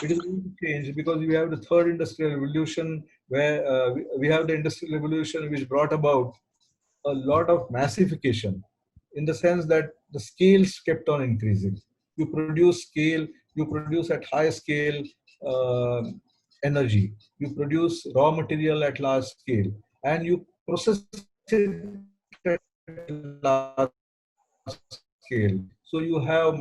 It is going to change because we have the third industrial revolution, where we have the industrial revolution which brought about a lot of massification, in the sense that the scales kept on increasing. You produce at high scale uh, energy, you produce raw material at large scale, and you process it at large scale. So you have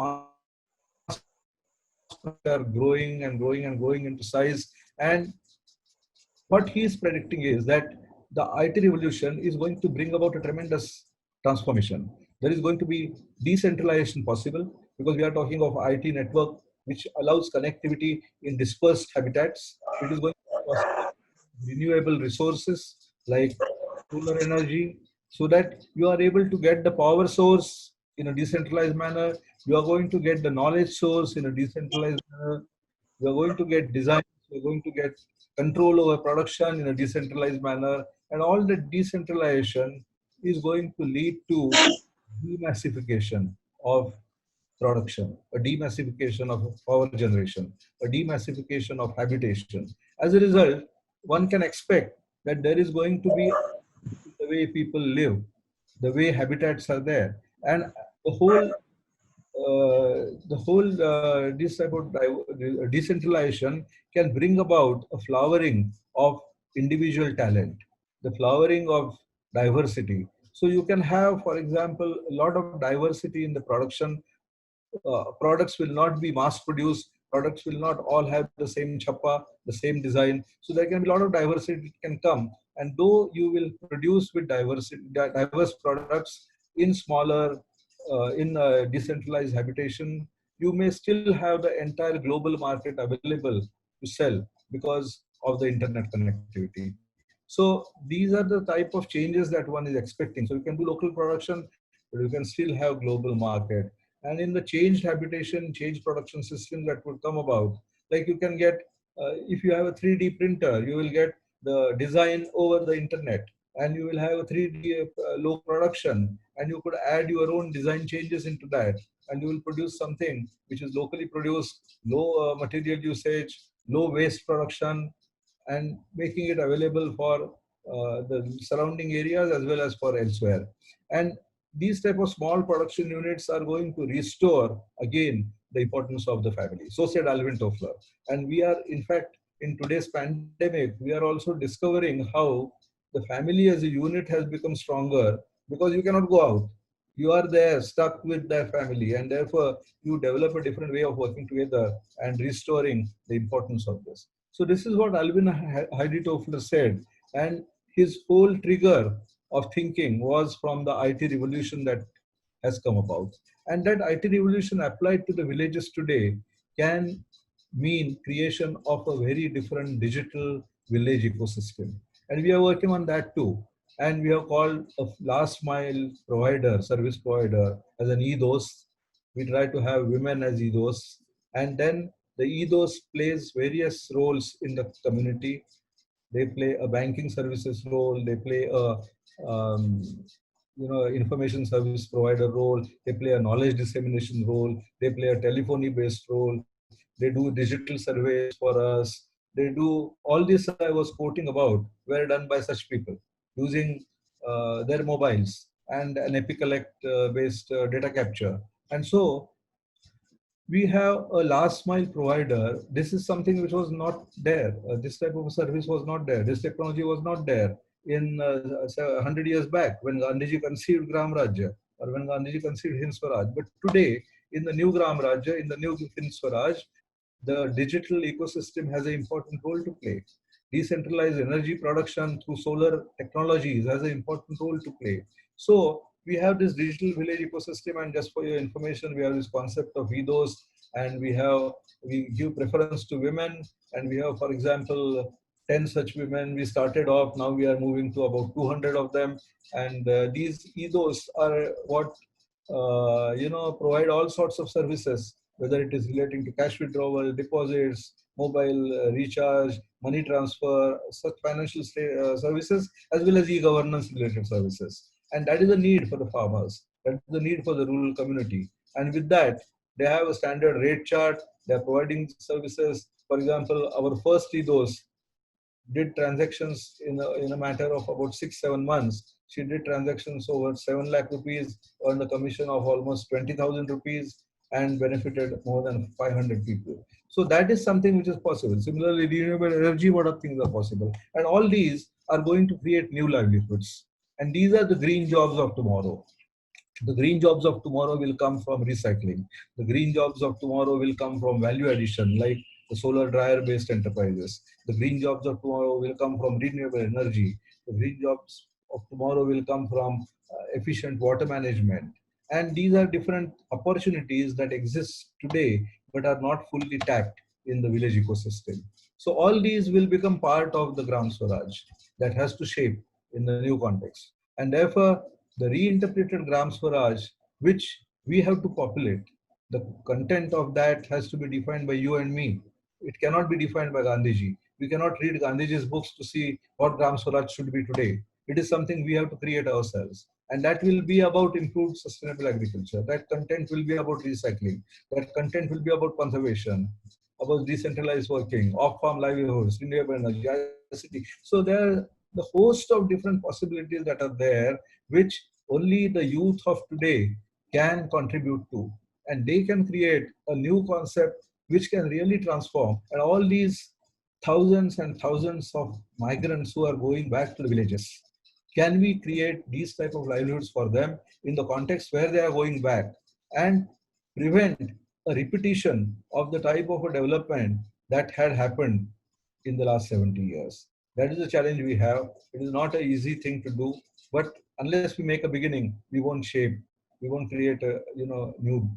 are growing and growing and growing into size. And what he is predicting is that the IT revolution is going to bring about a tremendous transformation. There is going to be decentralization possible because we are talking of IT network which allows connectivity in dispersed habitats. It is going to be possible renewable resources like solar energy, so that you are able to get the power source in a decentralized manner. You are going to get the knowledge source in a decentralized manner. You are going to get design. You are going to get control over production in a decentralized manner. And all the decentralization is going to lead to demassification of production, a demassification of power generation, a demassification of habitation. As a result, one can expect that there is going to be the way people live, the way habitats are there, and the whole the whole this type of decentralization can bring about a flowering of individual talent, the flowering of diversity. So you can have, for example, a lot of diversity in the production. Products will not be mass produced. Products will not all have the same chappa, the same design. So there can be a lot of diversity can come. And though you will produce with diverse products in smaller, in decentralized habitation, you may still have the entire global market available to sell because of the internet connectivity. So these are the type of changes that one is expecting. So you can do local production, but you can still have global market. And in the changed habitation, changed production systems that would come about, like you can get, if you have a 3D printer, you will get the design over the internet, and you will have a 3D low production, and you could add your own design changes into that, and you will produce something which is locally produced, low material usage, low waste production, and making it available for the surrounding areas as well as for elsewhere. And these type of small production units are going to restore again the importance of the family. So said Alvin Toffler. And we are, in fact, in today's pandemic, we are also discovering how the family as a unit has become stronger because you cannot go out. You are there stuck with their family, and therefore you develop a different way of working together and restoring the importance of this. So this is what Alvin Heidi Toffler said, and his whole trigger of thinking was from the IT revolution that has come about. And that IT revolution applied to the villages today can mean creation of a very different digital village ecosystem. And we are working on that too. And we have called a last mile provider, service provider, as an EDOS. We try to have women as EDOS. And then the EDOS plays various roles in the community. They play a banking services role. They play a information service provider role. They play a knowledge dissemination role. They play a telephony based role. They do digital surveys for us. They do all this I was quoting about were done by such people using their mobiles and an Epiconnect based data capture. And so we have a last mile provider. This is something which was not there. This type of service was not there. This technology was not there in 100 years back when Gandhiji conceived Gram Rajya or when Gandhiji conceived Hind Swaraj. But today, in the new Gram Rajya, in the new Hind Swaraj, the digital ecosystem has an important role to play. Decentralized energy production through solar technologies has an important role to play. So we have this digital village ecosystem, and just for your information, we have this concept of VDOS, and we give preference to women, and we have, for example, 10 such women. We started off, now we are moving to about 200 of them, and these EDOs are what provide all sorts of services, whether it is relating to cash withdrawal, deposits, mobile recharge, money transfer, such financial services, as well as e-governance related services. And that is a need for the farmers. That is the need for the rural community. And with that, they have a standard rate chart. They are providing services. For example, our first EDOS did transactions in a matter of about 6-7 months. She did transactions over 7 lakh rupees, earned a commission of almost 20,000 rupees, and benefited more than 500 people. So that is something which is possible. Similarly, renewable energy, what are things are possible? And all these are going to create new livelihoods. And these are the green jobs of tomorrow. The green jobs of tomorrow will come from recycling. The green jobs of tomorrow will come from value addition, like the solar dryer based enterprises. The green jobs of tomorrow will come from renewable energy. The green jobs of tomorrow will come from efficient water management. And these are different opportunities that exist today but are not fully tapped in the village ecosystem. So all these will become part of the Gram Swaraj that has to shape in the new context. And therefore, the reinterpreted Gram Swaraj, which we have to populate, the content of that has to be defined by you and me. It cannot be defined by Gandhiji. We cannot read Gandhiji's books to see what Gram Swaraj should be today. It is something we have to create ourselves. And that will be about improved sustainable agriculture. That content will be about recycling. That content will be about conservation, about decentralized working, off-farm livelihoods, renewable energy, ICT. So there are the host of different possibilities that are there, which only the youth of today can contribute to. and they can create a new concept which can really transform. And all these thousands and thousands of migrants who are going back to the villages, can we create these type of livelihoods for them in the context where they are going back, and prevent a repetition of the type of a development that had happened in the last 70 years? That is the challenge we have. It is not an easy thing to do, but unless we make a beginning, we won't shape, we won't create a new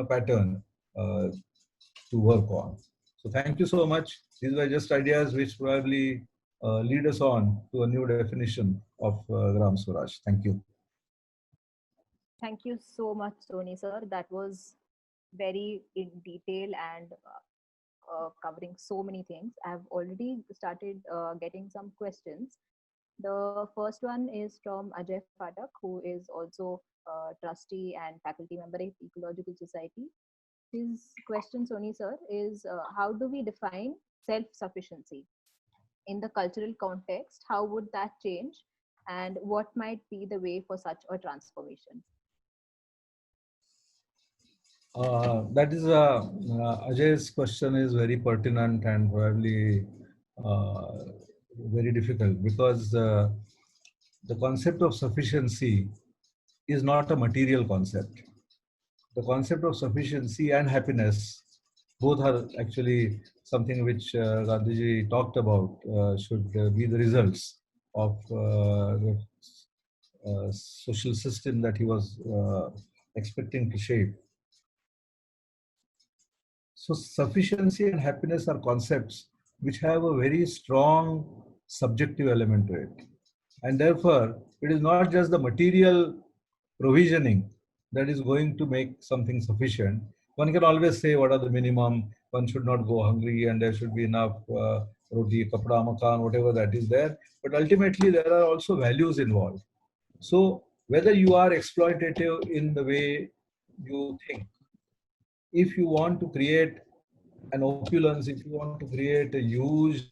pattern to work on. So thank you so much. These were just ideas which probably lead us on to a new definition of Gram Swaraj. Thank you. Thank you so much, Soni sir. That was very in detail and covering so many things. I've already started getting some questions. The first one is from Ajay Phatak, who is also a trustee and faculty member at Ecological Society. His question, Soni sir, is how do we define self-sufficiency in the cultural context? How would that change, and what might be the way for such a transformation? That is Ajay's question is very pertinent and probably very difficult, because the concept of sufficiency is not a material concept. The concept of sufficiency and happiness, both are actually something which Gandhiji talked about, should be the results of the social system that he was expecting to shape. So sufficiency and happiness are concepts which have a very strong subjective element to it. And therefore, it is not just the material provisioning that is going to make something sufficient. One can always say what are the minimum, one should not go hungry, and there should be enough roti, kapda, makan, whatever that is there. But ultimately, there are also values involved. So whether you are exploitative in the way you think, if you want to create an opulence, if you want to create a huge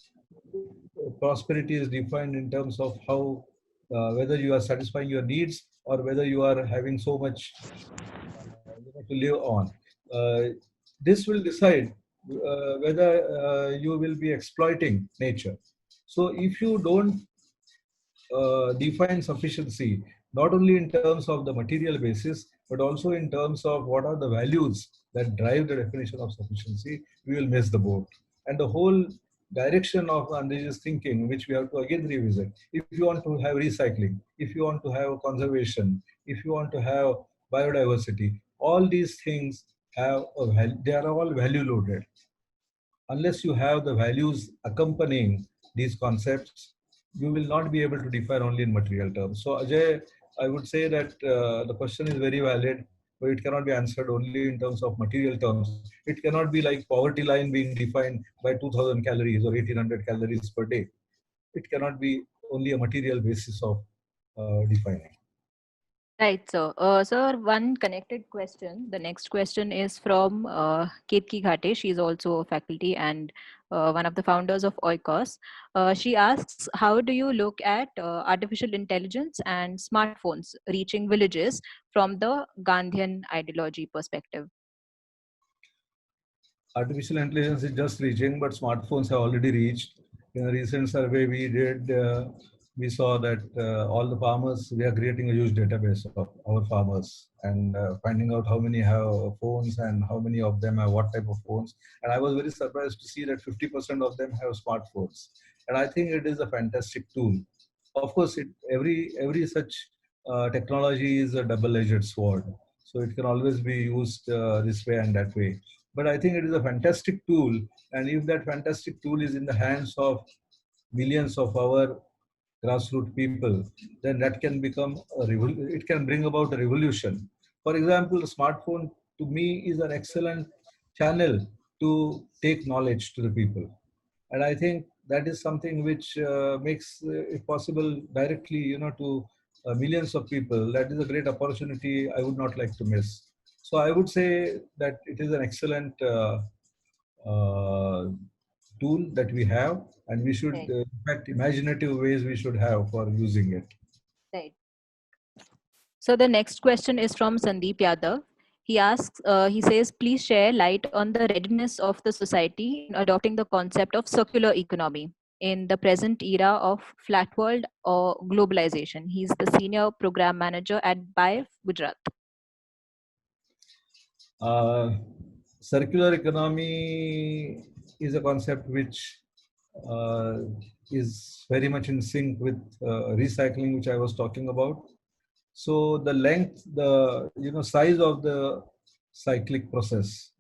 prosperity is defined in terms of how whether you are satisfying your needs or whether you are having so much to live on. This will decide whether you will be exploiting nature. So if you don't define sufficiency, not only in terms of the material basis, but also in terms of what are the values that drive the definition of sufficiency, we will miss the boat. And the whole direction of Gandhiji's thinking, which we have to again revisit. If you want to have recycling, if you want to have conservation, if you want to have biodiversity, all these things have a value, they are all value loaded. Unless you have the values accompanying these concepts, you will not be able to define only in material terms. So Ajay, I would say that the question is very valid, but it cannot be answered only in terms of material terms. It cannot be like poverty line being defined by 2000 calories or 1800 calories per day. It cannot be only a material basis of defining. Right, so sir, one connected question. The next question is from Ketki Ghate. She's also a faculty and one of the founders of Oikos. She asks, how do you look at artificial intelligence and smartphones reaching villages from the Gandhian ideology perspective? Artificial intelligence is just reaching, but smartphones have already reached. In a recent survey we did, we saw that all the farmers, we are creating a huge database of our farmers and finding out how many have phones and how many of them have what type of phones. And I was very surprised to see that 50% of them have smartphones. And I think it is a fantastic tool. Of course, every such technology is a double-edged sword. So it can always be used this way and that way. But I think it is a fantastic tool. And if that fantastic tool is in the hands of millions of our grassroots people, then that can become it can bring about a revolution. For example, the smartphone to me is an excellent channel to take knowledge to the people. And I think that is something which makes it possible directly, to millions of people. That is a great opportunity I would not like to miss. So I would say that it is an excellent uh, tool that we have, and we should, Right. in fact, imaginative ways we should have for using it. Right. So the next question is from Sandeep Yadav. He says, please share light on the readiness of the society in adopting the concept of circular economy in the present era of flat world or globalization. He's the senior program manager at BIF Gujarat. Circular economy is a concept which uh, is very much in sync with recycling, which I was talking about. So the length, the size of the cyclic process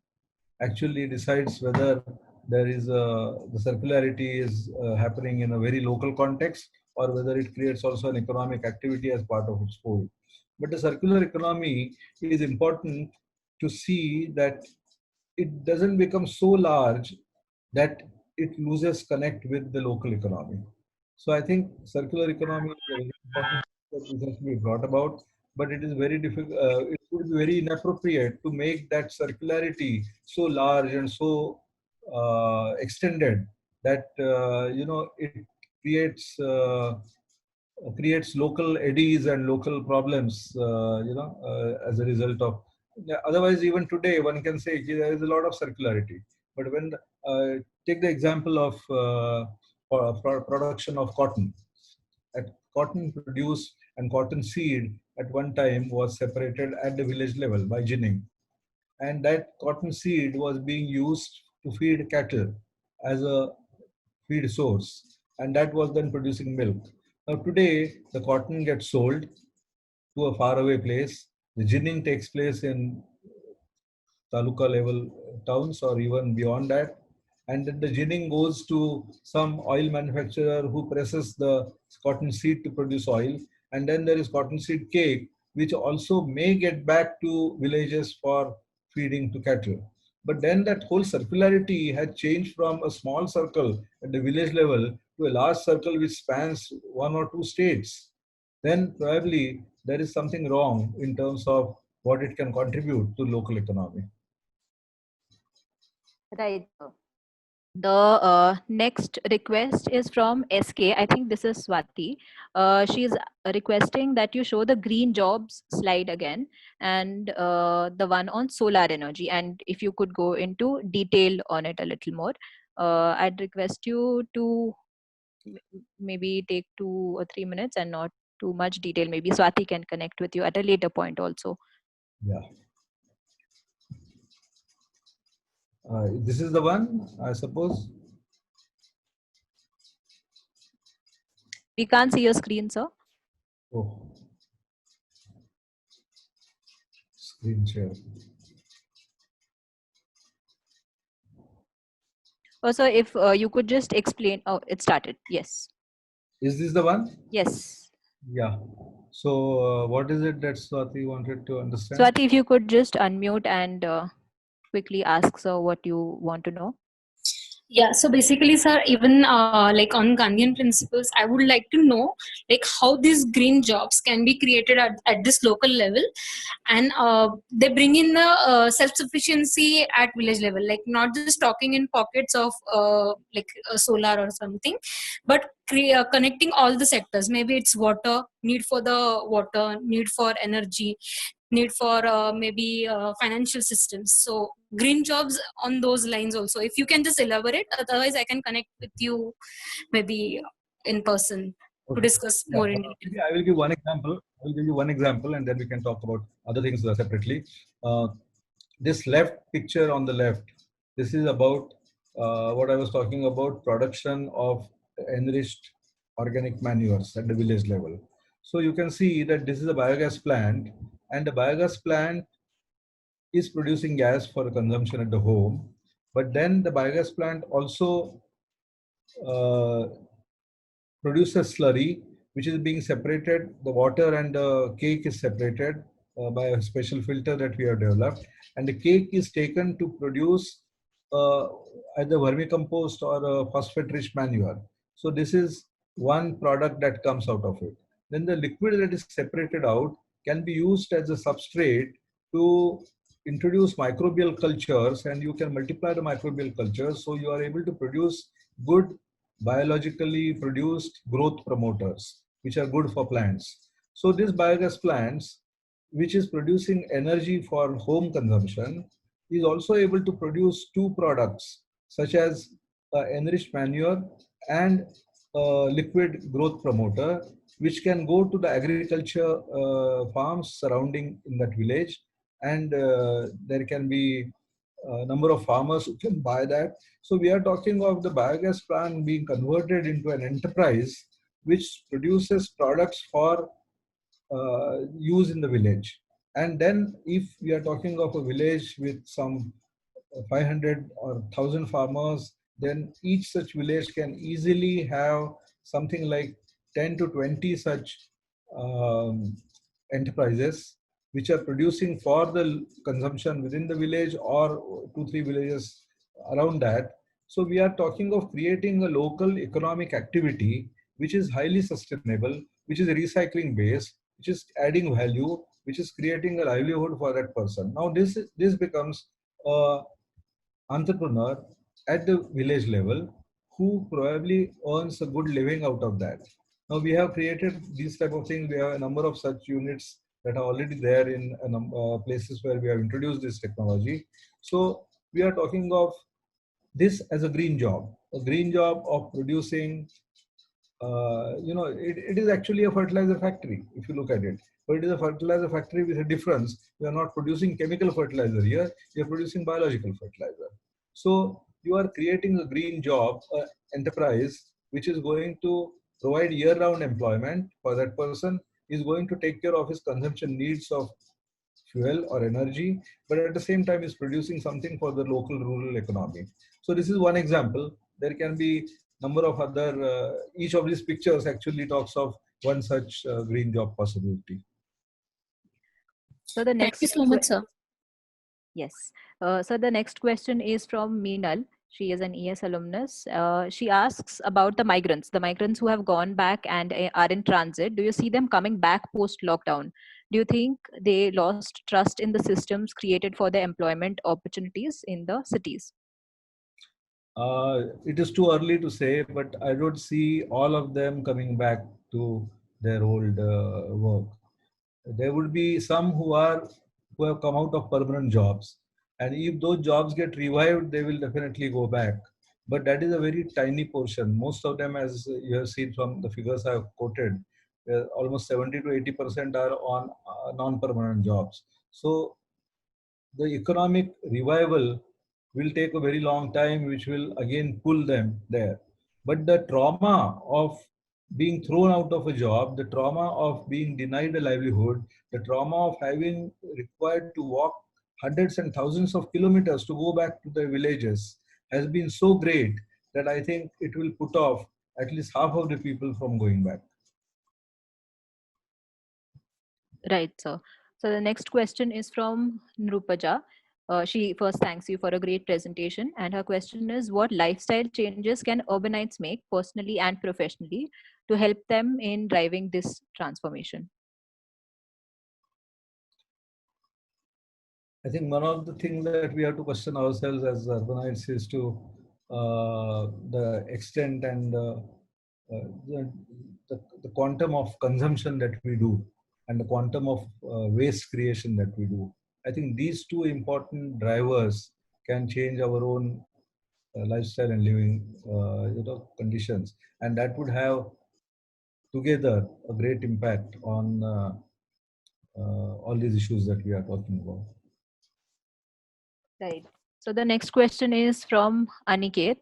actually decides whether there is the circularity is happening in a very local context, or whether it creates also an economic activity as part of its whole. But the circular economy is important to see that it doesn't become so large that it loses connect with the local economy. So I think circular economy is a very important concept which has to be brought about, but it is very difficult. It would be very inappropriate to make that circularity so large and so extended that it creates creates local eddies and local problems. As a result of. Yeah, otherwise, even today, one can say there is a lot of circularity. But when take the example of production of cotton. At cotton produce and cotton seed at one time was separated at the village level by ginning, and that cotton seed was being used to feed cattle as a feed source, and that was then producing milk. Now today, the cotton gets sold to a faraway place. The ginning takes place in taluka level towns or even beyond that. And then the ginning goes to some oil manufacturer who presses the cotton seed to produce oil. And then there is cotton seed cake, which also may get back to villages for feeding to cattle. But then that whole circularity had changed from a small circle at the village level to a large circle which spans one or two states. Then probably there is something wrong in terms of what it can contribute to local economy. Right. The next request is from SK. I think this is Swati. She's requesting that you show the green jobs slide again, and the one on solar energy. And if you could go into detail on it a little more, I'd request you to maybe take 2 or 3 minutes and not too much detail. Maybe Swati can connect with you at a later point also. Yeah. This is the one, I suppose. We can't see your screen, sir. Oh, screen share. Also, if you could just explain. Oh, it started. Yes. Is this the one? Yes. Yeah. So, what is it that Swati wanted to understand? Swati, if you could just unmute and quickly ask sir what you want to know. Yeah, so basically, sir, even like on Gandhian principles, I would like to know like how these green jobs can be created at this local level, and they bring in the self-sufficiency at village level, like not just talking in pockets of solar or something, but connecting all the sectors. Maybe it's water, need for the water, need for energy, need for maybe financial systems. So green jobs on those lines also, if you can just elaborate. Otherwise I can connect with you maybe in person to discuss more in detail. I will give one example. I will give you one example, and then we can talk about other things separately. This left picture on the left, this is about what I was talking about, production of enriched organic manures at the village level. So you can see that this is a biogas plant, and the biogas plant is producing gas for consumption at the home. But then the biogas plant also produces slurry, which is being separated. The water and the cake is separated by a special filter that we have developed. And the cake is taken to produce either vermicompost or a phosphate-rich manure. So this is one product that comes out of it. Then the liquid that is separated out can be used as a substrate to introduce microbial cultures, and you can multiply the microbial cultures, so you are able to produce good biologically produced growth promoters, which are good for plants. So these biogas plants which is producing energy for home consumption, is also able to produce two products, such as enriched manure and liquid growth promoter, which can go to the agriculture farms surrounding in that village, and there can be a number of farmers who can buy that. So we are talking of the biogas plant being converted into an enterprise which produces products for use in the village. And then if we are talking of a village with some 500 or 1,000 farmers, then each such village can easily have something like 10 to 20 such um, enterprises which are producing for the consumption within the village or 2, 3 villages around that. So we are talking of creating a local economic activity which is highly sustainable, which is recycling based, which is adding value, which is creating a livelihood for that person. Now this becomes a entrepreneur at the village level who probably earns a good living out of that. Now we have created these type of things. We have a number of such units that are already there in places where we have introduced this technology. So we are talking of this as a green job of producing it is actually a fertilizer factory if you look at it. But it is a fertilizer factory with a difference. You are not producing chemical fertilizer here, you are producing biological fertilizer. So you are creating a green job enterprise which is going to provide year-round employment for that person, is going to take care of his consumption needs of fuel or energy, but at the same time is producing something for the local rural economy. So this is one example. There can be number of other, each of these pictures actually talks of one such green job possibility. So the Thank next you so much, sir. Yes. So the next question is from Meenal. She is an ES alumnus. She asks about the migrants who have gone back and are in transit. Do you see them coming back post lockdown? Do you think they lost trust in the systems created for their employment opportunities in the cities? It is too early to say, but I don't see all of them coming back to their old work. There would be some who have come out of permanent jobs, and if those jobs get revived, they will definitely go back. But that is a very tiny portion. Most of them, as you have seen from the figures I have quoted, almost 70 to 80% are on non-permanent jobs. So the economic revival will take a very long time, which will again pull them there. But the trauma of being thrown out of a job, the trauma of being denied a livelihood, the trauma of having required to walk hundreds and thousands of kilometers to go back to their villages has been so great that I think it will put off at least half of the people from going back. Right, sir. So the next question is from Nrupaja. She first thanks you for a great presentation, and her question is: what lifestyle changes can urbanites make personally and professionally to help them in driving this transformation? I think one of the things that we have to question ourselves as urbanites is to the extent and the quantum of consumption that we do and the quantum of waste creation that we do. I think these two important drivers can change our own lifestyle and living conditions, and that would have together a great impact on all these issues that we are talking about. Right. So the next question is from Aniket.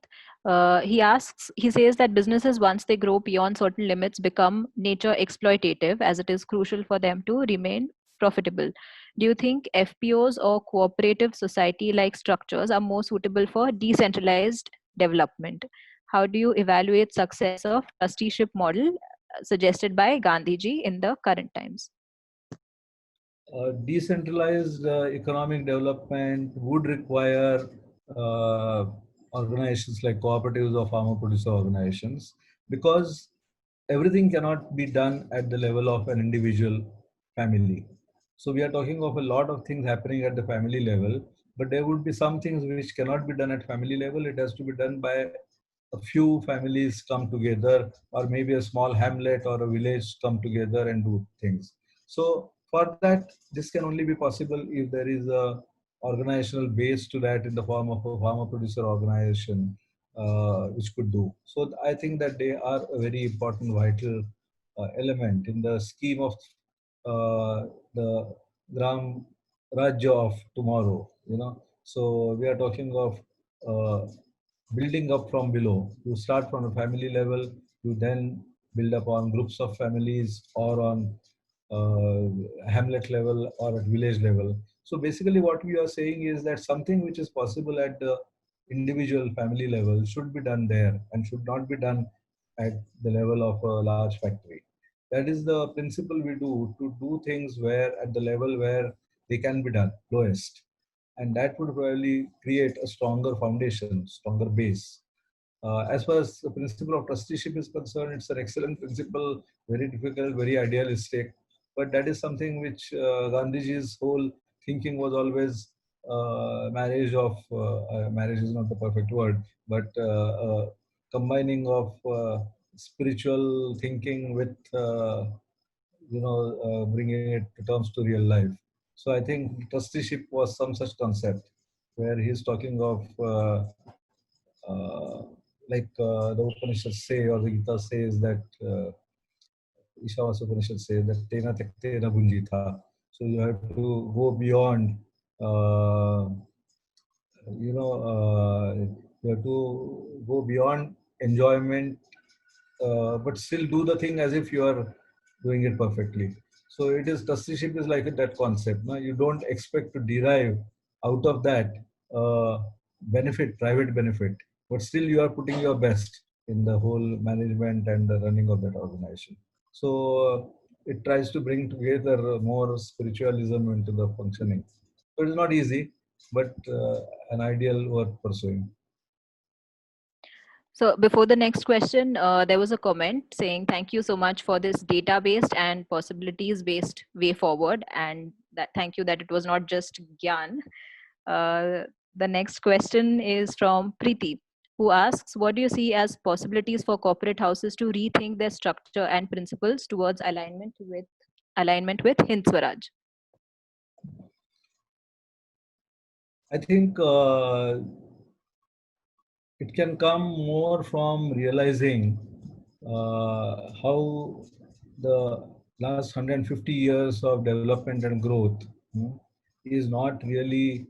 He says that businesses, once they grow beyond certain limits, become nature exploitative, as it is crucial for them to remain profitable. Do you think FPOs or cooperative society-like structures are more suitable for decentralized development? How do you evaluate success of trusteeship model suggested by Gandhiji in the current times? Decentralized economic development would require uh, organizations like cooperatives or farmer producer organizations, because everything cannot be done at the level of an individual family. So we are talking of a lot of things happening at the family level, but there would be some things which cannot be done at family level. It has to be done by a few families come together, or maybe a small hamlet or a village come together and do things. So For that, this can only be possible if there is a organizational base to that in the form of a farmer producer organization, which could do. So I think that they are a very important, vital element in the scheme of the Gram Rajya of tomorrow. So we are talking of building up from below. You start from a family level, you then build up on groups of families or on hamlet level or at village level. So basically what we are saying is that something which is possible at the individual family level should be done there and should not be done at the level of a large factory. That is the principle we do, to do things where at the level where they can be done lowest. And that would probably create a stronger foundation, stronger base. As far as the principle of trusteeship is concerned, it's an excellent principle, very difficult, very idealistic. But that is something which Gandhiji's whole thinking was always marriage is not the perfect word, but combining of spiritual thinking with, bringing it to terms to real life. So I think trusteeship was some such concept where he's talking of uh, the Upanishads say, or the Gita says that Ishavas Upanishad says that Tena Tektena Bunjita. So you have to go beyond, uh, you have to go beyond enjoyment, but still do the thing as if you are doing it perfectly. So it is, trusteeship is like that concept. No? You don't expect to derive out of that benefit, private benefit, but still you are putting your best in the whole management and the running of that organization. So it tries to bring together more spiritualism into the functioning. So it is not easy, but an ideal worth pursuing. So before the next question, there was a comment saying, thank you so much for this data-based and possibilities-based way forward. And that thank you that it was not just Gyan. The next question is from Preeti, who asks, what do you see as possibilities for corporate houses to rethink their structure and principles towards alignment with Hind Swaraj? I think it can come more from realizing how the last 150 years of development and growth is not really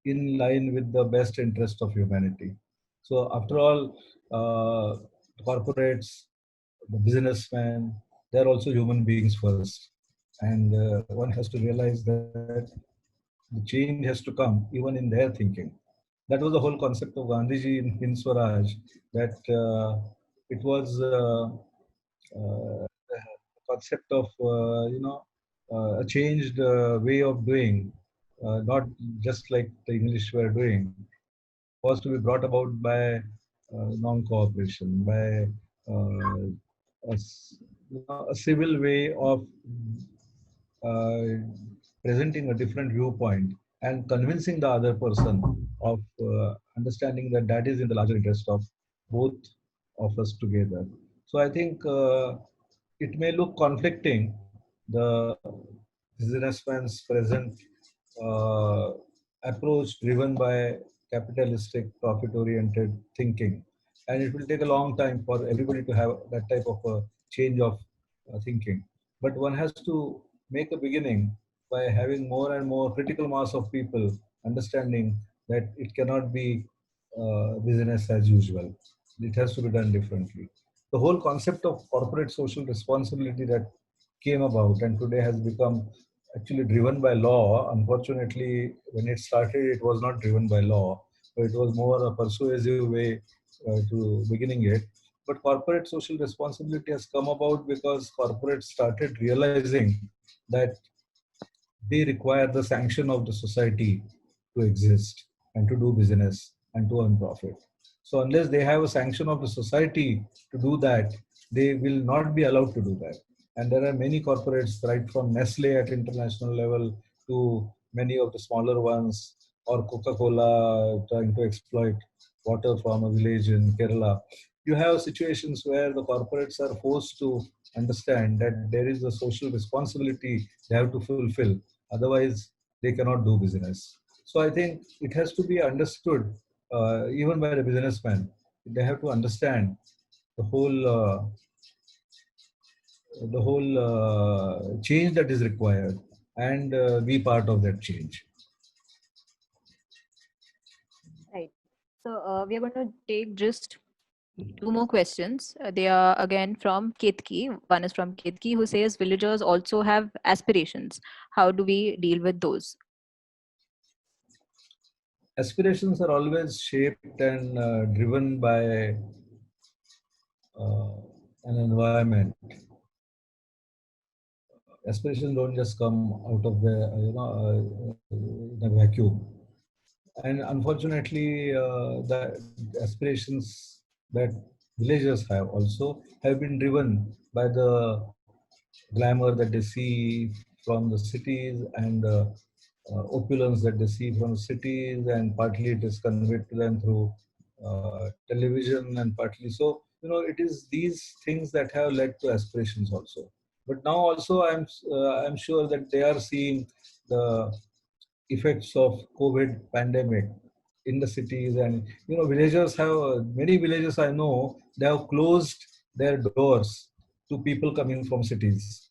in line with the best interest of humanity. So after all, corporates, the businessmen, they're also human beings first. And one has to realize that the change has to come even in their thinking. That was the whole concept of Gandhiji in Hind Swaraj, that it was the concept of a changed way of doing, not just like the English were doing, was to be brought about by non-cooperation, by a civil way of uh, presenting a different viewpoint and convincing the other person of understanding that that is in the larger interest of both of us together. So I think it may look conflicting, the businessman's present uh, approach driven by capitalistic, profit-oriented thinking. And it will take a long time for everybody to have that type of a change of thinking. But one has to make a beginning by having more and more critical mass of people understanding that it cannot be business as usual. It has to be done differently. The whole concept of corporate social responsibility that came about and today has become actually driven by law. Unfortunately, when it started, it was not driven by law, but it was more a persuasive way to beginning it. But corporate social responsibility has come about because corporates started realizing that they require the sanction of the society to exist and to do business and to earn profit. So unless they have a sanction of the society to do that, they will not be allowed to do that. And there are many corporates, right from Nestle at international level to many of the smaller ones, or Coca-Cola trying to exploit water from a village in Kerala. You have situations where the corporates are forced to understand that there is a social responsibility they have to fulfill. Otherwise, they cannot do business. So I think it has to be understood, even by the businessman. They have to understand the whole change that is required and be part of that change. Right. So we are going to take just two more questions. They are again from Ketki. One is from Ketki, who says villagers also have aspirations. How do we deal with those? Aspirations are always shaped and driven by uh, an environment. Aspirations don't just come out of the in a vacuum. And unfortunately, the aspirations that villagers have also have been driven by the glamour that they see from the cities and opulence that they see from the cities, and partly it is conveyed to them through television, and partly so, it is these things that have led to aspirations also. But now also I'm sure that they are seeing the effects of COVID pandemic in the cities, and villagers have many villages I know, they have closed their doors to people coming from cities.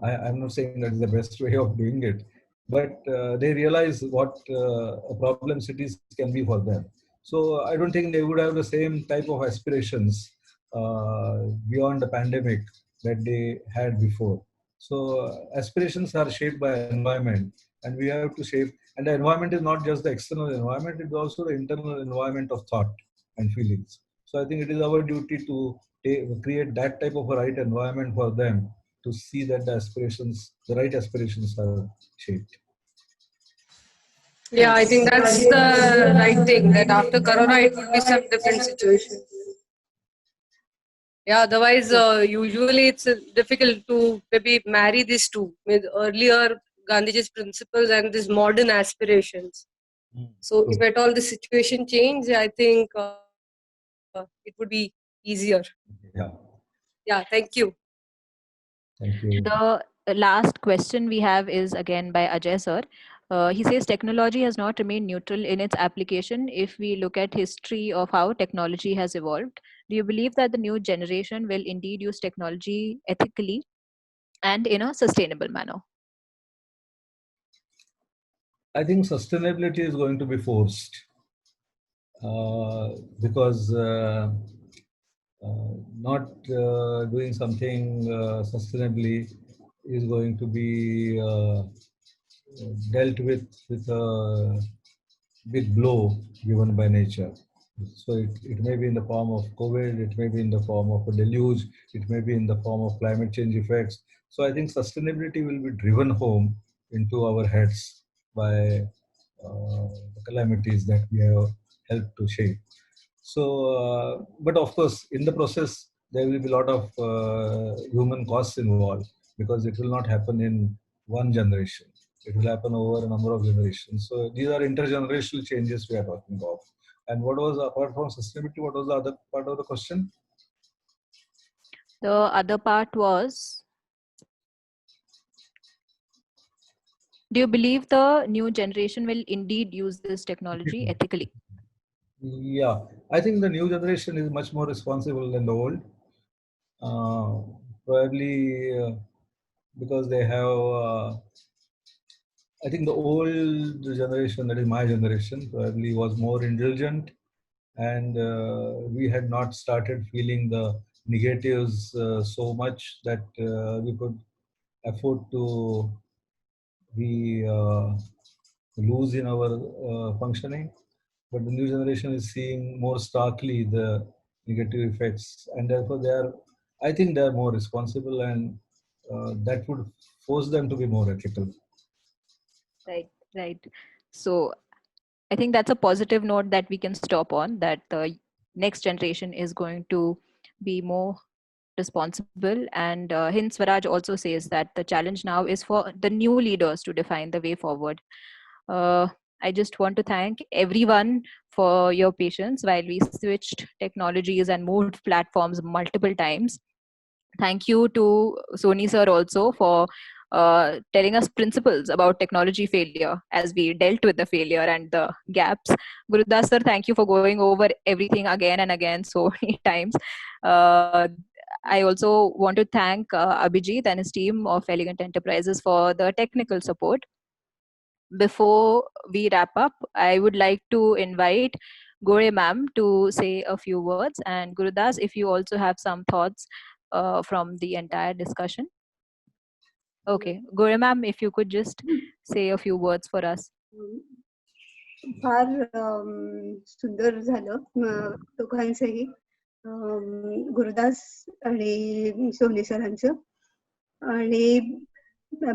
I'm not saying that is the best way of doing it, but they realize what a problem cities can be for them. So I don't think they would have the same type of aspirations beyond the pandemic that they had before. So aspirations are shaped by environment, and we have to shape. And the environment is not just the external environment; it's also the internal environment of thought and feelings. So I think it is our duty to create that type of a right environment for them to see that the right aspirations are shaped. Yeah, I think that's the right thing. That after Corona, it would be some different situation. Yeah, otherwise, usually it's difficult to maybe marry these two with earlier Gandhiji's principles and these modern aspirations. So, if at all the situation change, I think it would be easier. Yeah. Yeah, thank you. Thank you. The last question we have is again by Ajay sir. He says technology has not remained neutral in its application. If we look at history of how technology has evolved, do you believe that the new generation will indeed use technology ethically and in a sustainable manner? I think sustainability is going to be forced because not doing something sustainably is going to be dealt with a big blow given by nature. So it may be in the form of COVID, it may be in the form of a deluge, it may be in the form of climate change effects. So I think sustainability will be driven home into our heads by the calamities that we have helped to shape. So, but of course, in the process, there will be a lot of human costs involved because it will not happen in one generation. It will happen over a number of generations. So these are intergenerational changes we are talking about. And what was, apart from sustainability, what was the other part of the question? The other part was, do you believe the new generation will indeed use this technology ethically? Yeah, I think the new generation is much more responsible than the old. Probably because they have, I think the old generation, that is my generation, probably was more indulgent, and we had not started feeling the negatives so much that we could afford to be loose in our functioning. But the new generation is seeing more starkly the negative effects, and therefore I think they are more responsible, and that would force them to be more ethical. Right, right. So I think that's a positive note that we can stop on, that the next generation is going to be more responsible. And Hind Swaraj also says that the challenge now is for the new leaders to define the way forward. I just want to thank everyone for your patience while we switched technologies and moved platforms multiple times Thank you to Soni sir also for telling us principles about technology failure as we dealt with the failure and the gaps. Gurudas sir, thank you for going over everything again and again so many times. Uh, I also want to thank Abhijit and his team of Elegant Enterprises for the technical support. Before we wrap up, I would like to invite Gore ma'am to say a few words, and Gurudas, if you also have some thoughts from the entire discussion. Okay, Gore ma'am, if you could just say a few words for us. फार सुंदर झालं दोघांचंही गुरुदास आणि सोनी सरांचं आणि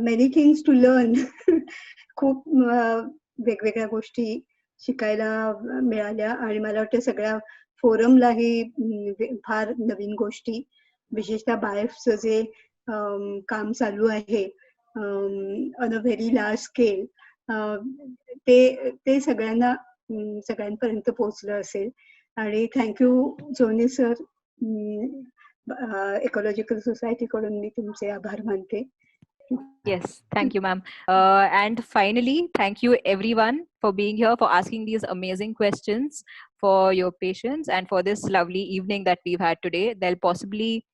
many things to learn खूप वेगवेगळ्या गोष्टी शिकायला मिळाल्या आणि मला वाटतं सगळ्या फोरमलाही फार नवीन गोष्टी विशेषतः बायफचं जे काम चालू आहे on a very large scale ते सगळ्यांपर्यंत पोहोचलं असेल आणि thank you Soni sir ecological society कडून मी तुमचे आभार मानते. Yes, thank you, ma'am. And finally, thank you everyone for being here, for asking these amazing questions, for your patience, and for this lovely evening that we've had today. There'll possibly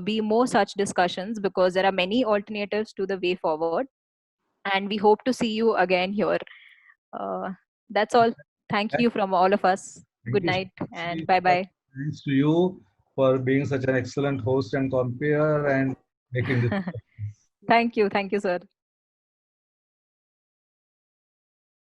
be more such discussions because there are many alternatives to the way forward. And we hope to see you again here. That's all. Thank you from all of us. Good night and bye-bye. Thanks to you for being such an excellent host and compere and making this. Thank you, sir.